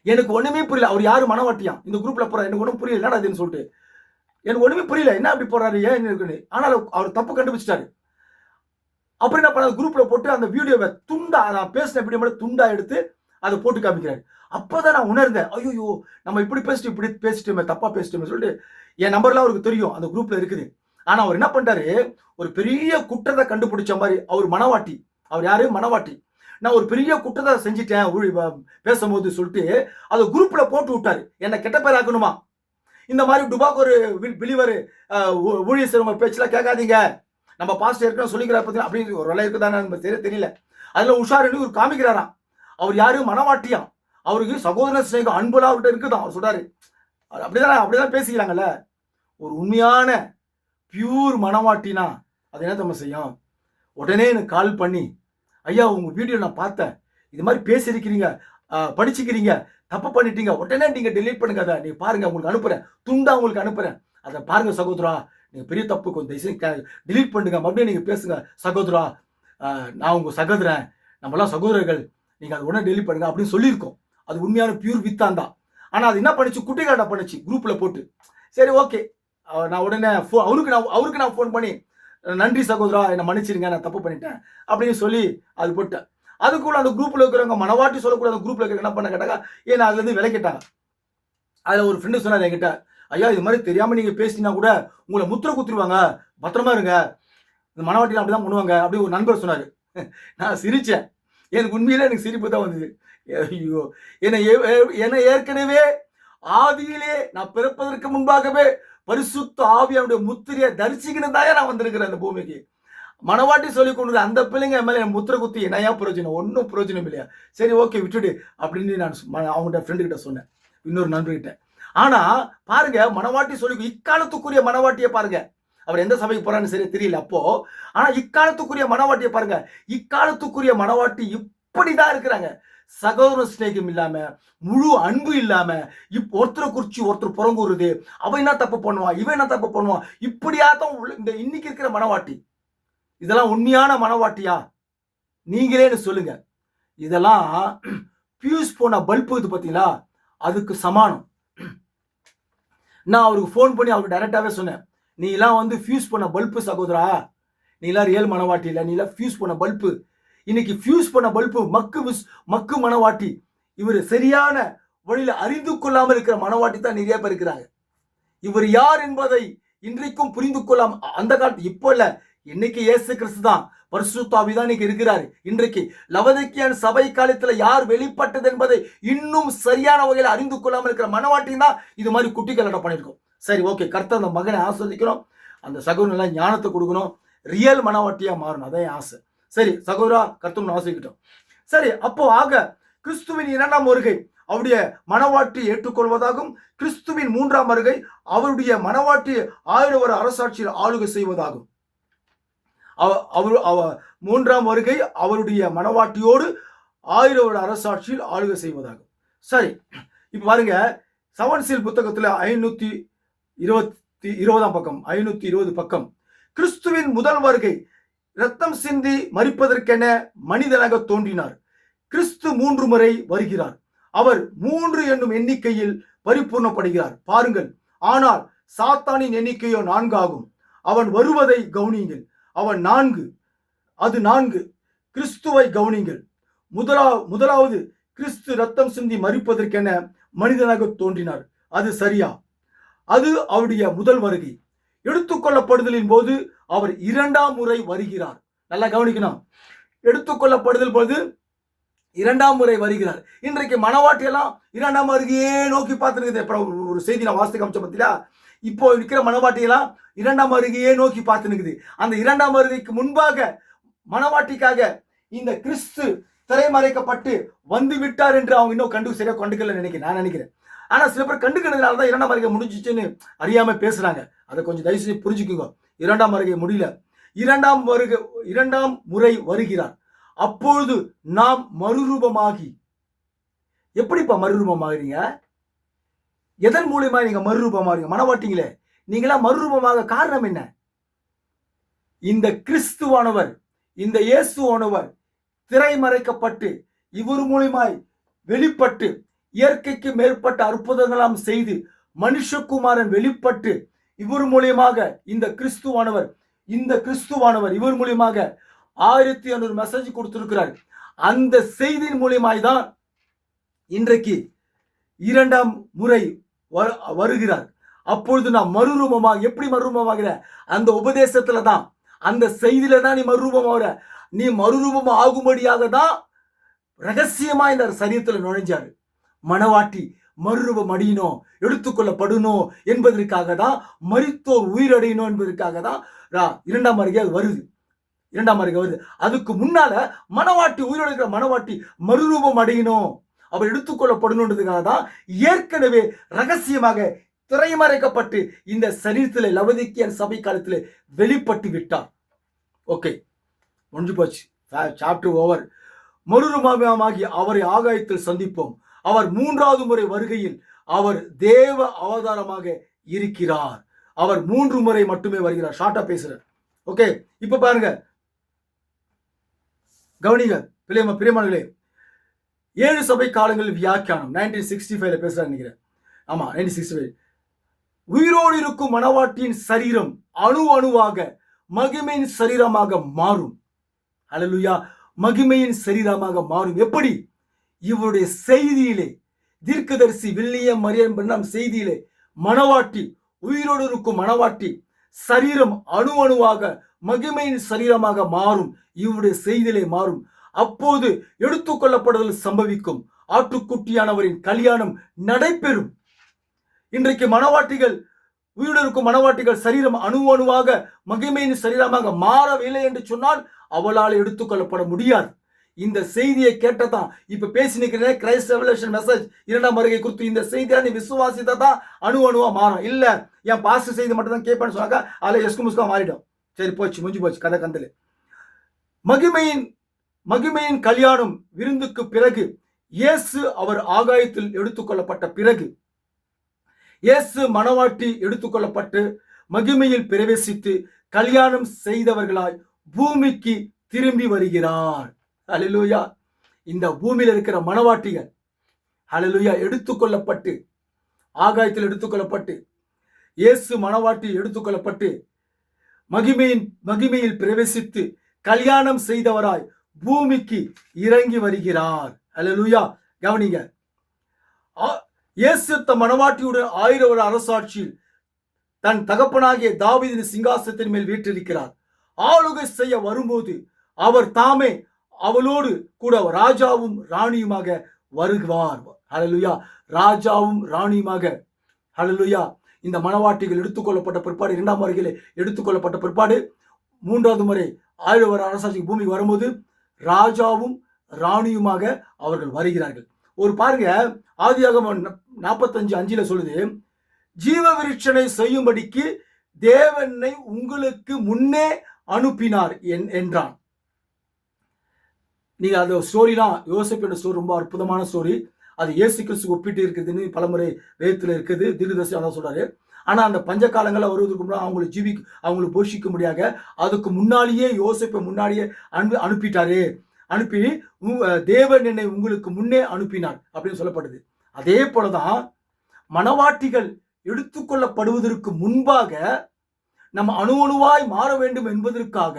எனக்கு ஒண்ணுமே புரியல. அவர் யாரு மனவாட்டியா இந்த குரூப்ல போறாரு, எனக்கு ஒண்ணும் புரியல என்னடா இதுன்னு சொல்லிட்டு. எனக்கு ஒண்ணுமே புரியல, என்ன அப்படி போறாரு, ஏன் இருக்குன்னு. ஆனால் அவர் தப்பு கண்டுபிடிச்சிட்டாரு. அப்புறம் என்ன பண்ண, குரூப்ல போட்டு அந்த வீடியோவை துண்டா, நான் பேசின வீடியோ மட்டும் துண்டா எடுத்து அதை போட்டு காமிக்கிறாரு. அப்பதான் நான் உணர்ந்தேன், ஐயோ நம்ம இப்படி பேசிட்டோமே, தப்பா பேசிட்டோமே சொல்லிட்டு. என் நம்பர்லாம் அவருக்கு தெரியும், அந்த குரூப்ல இருக்குது. ஆனா அவர் என்ன பண்ணிட்டாரு, ஒரு பெரிய குற்றத்தை கண்டுபிடிச்ச மாதிரி. அவர் மனவாட்டி. அவர் யாரு, மனவாட்டி. நான் ஒரு பெரிய குற்றத்தை செஞ்சுட்டேன் பேசும்போது சொல்லிட்டு அதை குரூப்ல போட்டு விட்டாரு. என்ன கெட்ட பேர் ஆக்கணுமா, இந்த மாதிரி டுபாக் ஒரு பிலிவர் ஊழியர் செய்றவங்க பேச்செல்லாம் கேட்காதீங்க, நம்ம பாஸ்டர் ஏற்கனவே சொல்லிக்கிறார் பத்தி அப்படின்னு ஒரு வேலை இருக்குதானே தெரியல. அதுல உஷாருன்னு ஒரு காமிக்கிறாராம். அவர் யாரு, மனவாட்டியா. அவருக்கு சகோதர ஸ்நேகம் அன்புலாம் அவர்கிட்ட இருக்குதான். அவர் சொல்றாரு, அப்படிதான் பேசிக்கிறாங்கல்ல. ஒரு உண்மையான பியூர் மனவாட்டினா அது என்ன நம்ம செய்யும், உடனே எனக்கு கால் பண்ணி, ஐயா உங்க வீடியோ நான் பார்த்தேன், இது மாதிரி பேசியிருக்கிறீங்க, படிச்சுக்கிறீங்க, தப்பு பண்ணிட்டீங்க, உடனே நீங்க டெலீட் பண்ணுங்க, அதை நீங்க பாருங்க, உங்களுக்கு அனுப்புறேன், துண்டா உங்களுக்கு அனுப்புறேன், அதை பாருங்க சகோதரா, நீங்க பெரிய தப்பு, கொஞ்சம் டெலீட் பண்ணுங்க, மறுபடியும் நீங்க பேசுங்க சகோதரா, நான் உங்க சகோதரன், நம்மளாம் சகோதரர்கள், நீங்க அதை உடனே டெலீட் பண்ணுங்க அப்படின்னு சொல்லியிருக்கோம். அது உண்மையான பியூர் வித்தான் தான். ஆனா அது என்ன பண்ணிச்சு, குட்டிகாட்டா பண்ணிச்சு குரூப்ல போட்டு. சரி ஓகே, நான் உடனே அவருக்கு நான் ஃபோன் பண்ணி, நன்றி சகோதரா, என்னை மன்னிச்சிருங்க, நான் தப்பு பண்ணிட்டேன் அப்படின்னு சொல்லி அது போட்டேன். அதுக்குள்ள அந்த குரூப்ல இருக்கிறவங்க, மனவாட்டி சொல்லக்கூடிய அந்த குரூப்ல இருக்கிற என்ன பண்ண கேட்டாங்க, ஏன்னா அதுல இருந்து விலக்கிட்டாங்க. அதுல ஒரு ஃப்ரெண்டு சொன்னார் என்கிட்ட, ஐயா இது மாதிரி தெரியாம நீங்க பேசினா கூட உங்களை முத்திர குத்துருவாங்க, பத்திரமா இருங்க, இந்த மனவாட்டிலாம் அப்படிதான் பண்ணுவாங்க அப்படி ஒரு நண்பர் சொன்னாரு. நான் சிரிச்சேன். எனக்கு உண்மையிலே எனக்கு சிரிப்பு தான் வந்தது. ஐயோ, என்னை ஏற்கனவே ஆதியிலே நான் பிறப்பதற்கு முன்பாகவே பரிசுத்த ஆவியானுடைய முத்திரையை தரிசிக்கணும் தான் நான் வந்திருக்கிறேன் அந்த பூமிக்கு. மனவாட்டி சொல்லி கொண்டு அந்த பிள்ளைங்க மேலே முத்திரை குத்தி என்னையா பிரயோஜனம், ஒன்றும் பிரயோஜனம் இல்லையா, சரி ஓகே விட்டுடு அப்படின்னு நான் அவங்கள்ட்ட ஃப்ரெண்டு கிட்ட சொன்னேன், இன்னொரு நண்பர்கிட்ட. ஆனா பாருங்க, மனவாட்டி சொல்லி இக்காலத்துக்குரிய மனவாட்டியை பாருங்க, அவர் எந்த சபைக்கு போறான்னு சரி தெரியல அப்போ. ஆனா இக்காலத்துக்குரிய மனவாட்டியை பாருங்க, இக்காலத்துக்குரிய மனவாட்டி இப்படிதான் இருக்கிறாங்க. சகோதர ஸ்நேகம் இல்லாம, முழு அன்பு இல்லாம, ஒருத்தரை குறிச்சு ஒருத்தர் புறங்கூறுது, அவன் என்ன தப்பு பண்ணுவான், இவன் என்ன தப்பு பண்ணுவான், இப்படியாதான் இந்த இன்னைக்கு இருக்கிற மனவாட்டி. இதெல்லாம் உண்மையான மனவாட்டியா, நீங்களே சொல்லுங்க. இதெல்லாம் பியூஸ் போன பல்பு இது பாத்தீங்களா, அதுக்கு சமானம். நான் அவருக்கு போன் பண்ணி அவருக்கு டைரக்டாவே சொன்னேன், நீ எல்லாம் ஃபியூஸ் பண்ண பல்பு சகோதரா, நீ எல்லாம் ரியல் மனவாட்டி இல்ல, நீ எல்லாம் ஃபியூஸ் பண்ண பல்பு. இன்னைக்கு ஃபியூஸ் பண்ண பல்பு மக்கு மனவாட்டி, இவர் சரியான வழியில அறிந்து கொள்ளாமல் இருக்கிற மனவாட்டி தான் நிறைய பேர் இருக்கிறாங்க. இவர் யார் என்பதை இன்றைக்கும் புரிந்து கொள்ளாம, அந்த காலத்து இப்போ இல்ல, இன்னைக்கு இயேசு கிறிஸ்து தான், பரிசுத்த ஆவி தான் இன்னைக்கு இருக்கிறாரு. இன்றைக்கு லவோதிக்கேயன் சபை காலத்துல யார் வெளிப்பட்டது என்பதை இன்னும் சரியான வகையில் அறிந்து கொள்ளாமல் இருக்கிற மனவாட்டி தான் இது மாதிரி குட்டி கலட்டம் பண்ணிருக்கோம். சரி, ஓகே, கர்த்தர் அந்த மகனை ஆஸ்வதிக்கணும், அந்த சகோதரன் ஞானத்தை கொடுக்கணும், ரியல் மனவாட்டியா மாறணும், அதான் ஆசை. சரி சகோதரா, கர்த்தர் ஆசைக்கிட்டோம். சரி, அப்போ ஆக கிறிஸ்துவின் 2ஆம் வருகை அவருடைய மனவாட்டி ஏற்றுக்கொள்வதாகும். கிறிஸ்துவின் 3ஆம் வருகை அவருடைய மனவாட்டி 1000 வருட அரசாட்சியில் ஆளுகை செய்வதாகும். 3ஆம் வருகை அவருடைய மனவாட்டியோடு 1000 வருட அரசாட்சியில் ஆளுகை செய்வதாகும். சரி, இப்ப பாருங்க, 7 சீல் புத்தகத்துல 520 பக்கம், 520 பக்கம், கிறிஸ்துவின் முதல் வருகை ரத்தம் சிந்தி மரிப்பதற்கென மனிதனாக தோன்றினார். கிறிஸ்து 3 முறை வருகிறார். அவர் 3 என்னும் எண்ணிக்கையில் பரிபூர்ணப்படுகிறார். பாருங்கள், ஆனால் சாத்தானின் எண்ணிக்கையோ 4 ஆகும். அவன் வருவதை கவனியுங்கள். அவன் 4, அது 4. கிறிஸ்துவை கவனியுங்கள். முதலாவது கிறிஸ்து ரத்தம் சிந்தி மரிப்பதற்கென மனிதனாக தோன்றினார். அது சரியா? அது அவருடைய முதல் வருகை. எடுத்துக்கொள்ளப்படுதலின் போது அவர் 2ஆம் முறை வருகிறார். நல்லா கவனிக்கணும். எடுத்துக்கொள்ளப்படுதல் போது 2ஆம் முறை வருகிறார். இன்றைக்கு மனவாட்டி எல்லாம் 2ஆம் வருகையே நோக்கி பார்த்துனுக்குது. ஒரு செய்தி நான் வாசிக்க அமைச்ச பத்தியா, இப்போ இருக்கிற மனவாட்டியெல்லாம் 2ஆம் வருகையே நோக்கி பார்த்துனுக்குது. அந்த 2ஆம் வருகைக்கு முன்பாக மனவாட்டிக்காக இந்த கிறிஸ்து திரைமறைக்கப்பட்டு வந்து விட்டார் என்று அவங்க இன்னும் சரியா கண்டுக்கல நான் நினைக்கிறேன். ஆனா சில பேர் கண்டுக்கிறதுனால தான் 2ஆம் வருகை முடிஞ்சிச்சுன்னு அறியாம பேசுறாங்க. அதை கொஞ்சம் தயவு செஞ்சு புரிஞ்சுக்குங்க. 2ஆம் வருகை முடியல, 2ஆம் முறை வருகிறார். அப்பொழுது நாம் மறுரூபமாகி, எப்படிப்பா மறுரூபமாகறீங்க? எதன் மூலியமா நீங்க மறுரூபமாகறீங்க? மனவாட்டிங்களே, நீங்களா மறுரூபமாக காரணம் என்ன? இந்த கிறிஸ்துவானவர், இந்த இயேசுவானவர் திரைமறைக்கப்பட்டு இவர் மூலியமாய் வெளிப்பட்டு இயற்கைக்கு மேற்பட்ட அற்புதங்களாம் செய்து மனுஷகுமாரன் வெளிப்பட்டு இவர் மூலியமாக இந்த கிறிஸ்துவானவர் இவர் மூலியமாக 1500 மெசேஜ் கொடுத்திருக்கிறார். அந்த செய்தியின் மூலியமாய் தான் இன்றைக்கு 2ஆம் முறை வருகிறார். அப்பொழுது நான் மறுரூபமாக, எப்படி மறுரூபமாகிற? அந்த உபதேசத்துல தான், அந்த செய்தியில தான் நீ மறுரூபமாகிற. நீ மறுரூபம் ஆகும்படியாக தான் ரகசியமா இந்த சரீரத்துல நுழைஞ்சாரு. மனவாட்டி மறுரூபம் அடையணும், எடுத்துக்கொள்ளப்படணும் என்பதற்காக தான், மரித்தோர் உயிரடையணும் என்பதற்காக தான் 2ஆம் வருகை வருது. 2ஆம் வருகை வருது. அதுக்கு முன்னால மனவாட்டி, உயிரோடு மனவாட்டி மறுரூபம் அடையணும், அவர் எடுத்துக்கொள்ளப்படணுன்றதுக்காக தான் ஏற்கனவே ரகசியமாக திரைமறைக்கப்பட்டு இந்த சரீரத்தில் லவோதிக்கேயன் சபை காலத்தில் வெளிப்பட்டு விட்டார். ஓகே, முடிஞ்சு போச்சு, சாப்டர் ஓவர். மறுரூபமாகி அவரை ஆகாயத்தில் சந்திப்போம். அவர் 3ஆவது முறை வருகையில் அவர் தேவ அவதாரமாக இருக்கிறார். அவர் 3 முறை மட்டுமே வருகிறார். ஷார்ட்டா பேசுறார். ஓகே, இப்ப பாருங்க, கவனிங்க பிரியமானங்களே. 7 சபை காலங்களில் வியாக்கியானம் 1965 பேசுறாரு நினைக்கிறேன். ஆமா, 1965. உயிரோடு இருக்கும் மனவாட்டியின் சரீரம் அணுவாக மகிமையின் சரீரமாக மாறும். அல்லேலூயா, மகிமையின் சரீரமாக மாறும். எப்படி? இவருடைய செய்தியிலே, தீர்க்கதரிசி வில்லியம் மரியன் பிரணாம் செய்தியிலே, மனவாட்டி, உயிரோடு இருக்கும் மனவாட்டி சரீரம் அணுவாக மகிமையின் சரீரமாக மாறும். இவருடைய செய்தியிலே மாறும். அப்போது எடுத்துக்கொள்ளப்படுதல் சம்பவிக்கும். ஆட்டுக்குட்டியானவரின் கல்யாணம் நடைபெறும். இன்றைக்கு மனவாட்டிகள், உயிரோடு இருக்கும் மனவாட்டிகள் சரீரம் அணுவாக மகிமையின் சரீரமாக மாறவில்லை என்று சொன்னால் அவளால் எடுத்துக்கொள்ளப்பட முடியாது. இந்த செய்தியை கேட்டதான் இப்ப பேசினிக்கிறேன். கிரைஸ்ட் ரெவலேஷன் மெசேஜ் 2ஆம் வருகை குறித்து இந்த செய்தியை நீ விசுவாசித்தான் அணுவா மாறும். இல்ல என் பாஸ்ட் செய்தி மட்டும் தான் கேட்பேன்னு சொன்னாக்கா அதில் எஸ்கு முஸ்கா மாறிடும். சரி, போச்சு, முடிஞ்சு போச்சு கதை கந்தல். மகிமையின் கல்யாணம் விருந்துக்கு பிறகு, இயேசு அவர் ஆகாயத்தில் எடுத்துக்கொள்ளப்பட்ட பிறகு, இயேசு மனவாட்டி எடுத்துக்கொள்ளப்பட்டு மகிமையில் பிரவேசித்து கல்யாணம் செய்தவர்களாய் பூமிக்கு திரும்பி வருகிறார். அல்லேலூயா. இந்த பூமியில் இருக்கிற மனவாட்டிகள், அல்லேலூயா, எடுத்துக்கொள்ளப்பட்டு ஆகாயத்தில் எடுத்துக்கொள்ளப்பட்டு இயேசு மனவாட்டி எடுத்துக்கொள்ளப்பட்டு மகிமையில் பிரவேசித்து கல்யாணம் செய்தவராய் பூமிக்கு இறங்கி வருகிறார். அல்லேலூயா. கவனிங்க, இயேசு தம் மனவாட்டியுடன் 1000 வருட அரசாட்சியில் தன் தகப்பனாகிய தாவீதின் சிங்காசனத்தின் மேல் வீற்றிருக்கிறார். ஆளுகை செய்ய வரும்போது அவர் தாமே அவளோடு கூட ராஜாவும் ராணியுமாக வருவார். ஹல்லேலூயா. ராஜாவும் ராணியுமாக. ஹல்லேலூயா. இந்த மனவாட்டிகள் எடுத்துக்கொள்ளப்பட்ட பிற்பாடு, 2ஆம் வருகையிலே எடுத்துக்கொள்ளப்பட்ட பிற்பாடு, 3வது முறை 1000 வருட அரசாட்சிக்கு பூமி வரும்போது ராஜாவும் ராணியுமாக அவர்கள் வருகிறார்கள். ஒரு பாருங்க, ஆதியாகமம் 45:5 சொல்லுது, ஜீவ விருட்சனை செய்யும்படிக்கு தேவனை உங்களுக்கு முன்னே அனுப்பினார் என்றான். நீங்க அந்த ஸ்டோரிலாம், யோசேப்பின் ஸ்டோரி ரொம்ப அற்புதமான ஸ்டோரி. அது இயேசு கிறிஸ்துக்கு ஒப்பிட்டு இருக்குதுன்னு பலமுறை வேதத்தில் இருக்குது. தீர்க்கதரிசி அதான் சொல்றாரு. ஆனா அந்த பஞ்ச காலங்களில் வருவதற்கு முன்னாடி அவங்களை போஷிக்க முடியாத, அதுக்கு முன்னாலேயே யோசேப்பை முன்னாடியே அனுப்பிட்டாரு. அனுப்பி தேவன் என்னை உங்களுக்கு முன்னே அனுப்பினார் அப்படின்னு சொல்லப்படுது. அதே போலதான் மனவாட்டிகள் எடுத்துக்கொள்ளப்படுவதற்கு முன்பாக நம்ம அணுவாய் மாற வேண்டும் என்பதற்காக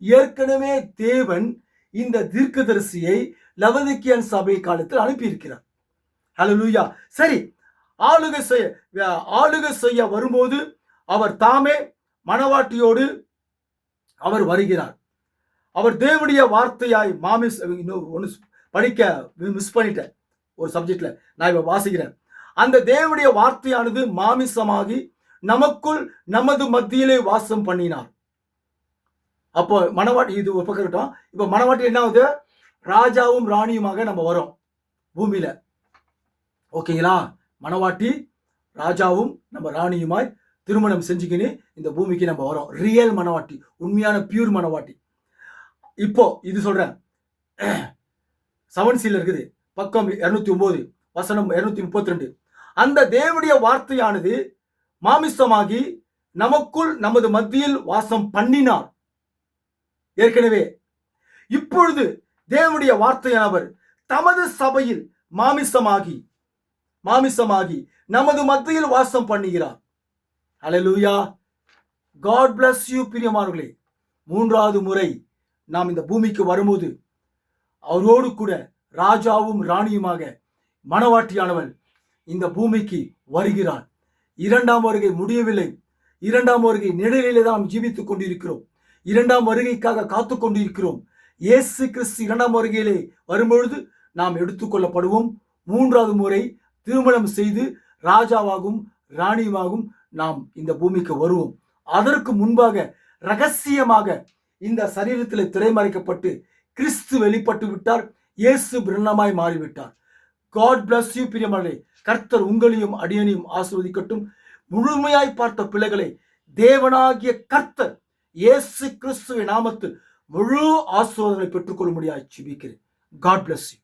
ஏற்கனவே தேவன் இந்த தீர்க்கதரிசியை லவோதிக்கேயன் சபை காலத்தில் அனுப்பியிருக்கிறார். ஹல்லேலூயா. சரி, ஆளுகை செய்ய வரும்போது அவர் தாமே மனவாட்டியோடு அவர் வருகிறார். அவர் தேவனுடைய வார்த்தையாய் படிக்க மிஸ் பண்ணிட்டேன் ஒரு சப்ஜெக்ட்ல, நான் இப்ப வாசிக்கிறேன். அந்த தேவனுடைய வார்த்தையானது மாமிசமாகி நமக்குள் நமது மத்தியிலே வாசம் பண்ணினார். அப்போ மனவாட்டி, இது ஒரு பக்கம் இருக்கட்டும். இப்ப மனவாட்டி என்ன ஆகுது? ராஜாவும் ராணியுமாக நம்ம வரோம் பூமியில. ஓகேங்களா? மனவாட்டி ராஜாவும் நம்ம ராணியுமாய் திருமணம் செஞ்சுக்கின்னு இந்த பூமிக்கு நம்ம வரோம். ரியல் மனவாட்டி, உண்மையான பியூர் மனவாட்டி. இப்போ இது சொல்றேன், 7C இருக்குது, பக்கம் 209, வசனம் 232. அந்த தேவனுடைய வார்த்தையானது மாமிசமாகி நமக்குள் நமது மத்தியில் வாசம் பண்ணினார். ஏற்கனவே இப்பொழுது தேவனுடைய வார்த்தையானவர் தமது சபையில் மாமிசமாகி நமது மத்தியில் வாசம் பண்ணுகிறார். ஹல்லேலூயா. காட் பிளஸ் யூ பிரியமானவர்களே. 3வது முறை நாம் இந்த பூமிக்கு வரும்போது அவரோடு கூட ராஜாவும் ராணியுமாக மனவாட்டியானவள் இந்த பூமிக்கு வருகிறாள். 2ஆம் வருகை முடியவில்லை. 2ஆம் வருகை நிழலிலே தான் ஜீவித்துக் கொண்டிருக்கிறோம். 2ஆம் வருகைக்காக காத்து கொண்டிருக்கிறோம். இயேசு கிறிஸ்து 2ஆம் வருகையிலே வரும்பொழுது நாம் எடுத்துக்கொள்ளப்படுவோம். 3வது முறை திருமணம் செய்து ராஜாவாகவும் ராணியுமாகவும் நாம் இந்த பூமிக்கு வருவோம். அதற்கு முன்பாக ரகசியமாக இந்த சரீரத்தில் திரைமறைக்கப்பட்டு கிறிஸ்து வெளிப்பட்டு விட்டார். இயேசு பிரன்னமாய் மாறிவிட்டார். காட் பிளஸ் யூ பிரியமானவர்களே. கர்த்தர் உங்களையும் அடியனையும் ஆசீர்வதிக்கட்டும். முழுமையாய் பார்த்த பிள்ளைகளை தேவனாகிய கர்த்தர் இயேசு கிறிஸ்துவின் நாமத்தில் முழு ஆசீர்வாதங்களை பெற்றுக்கொள்ள முடியாது ஜெபிக்கிறேன். God bless you.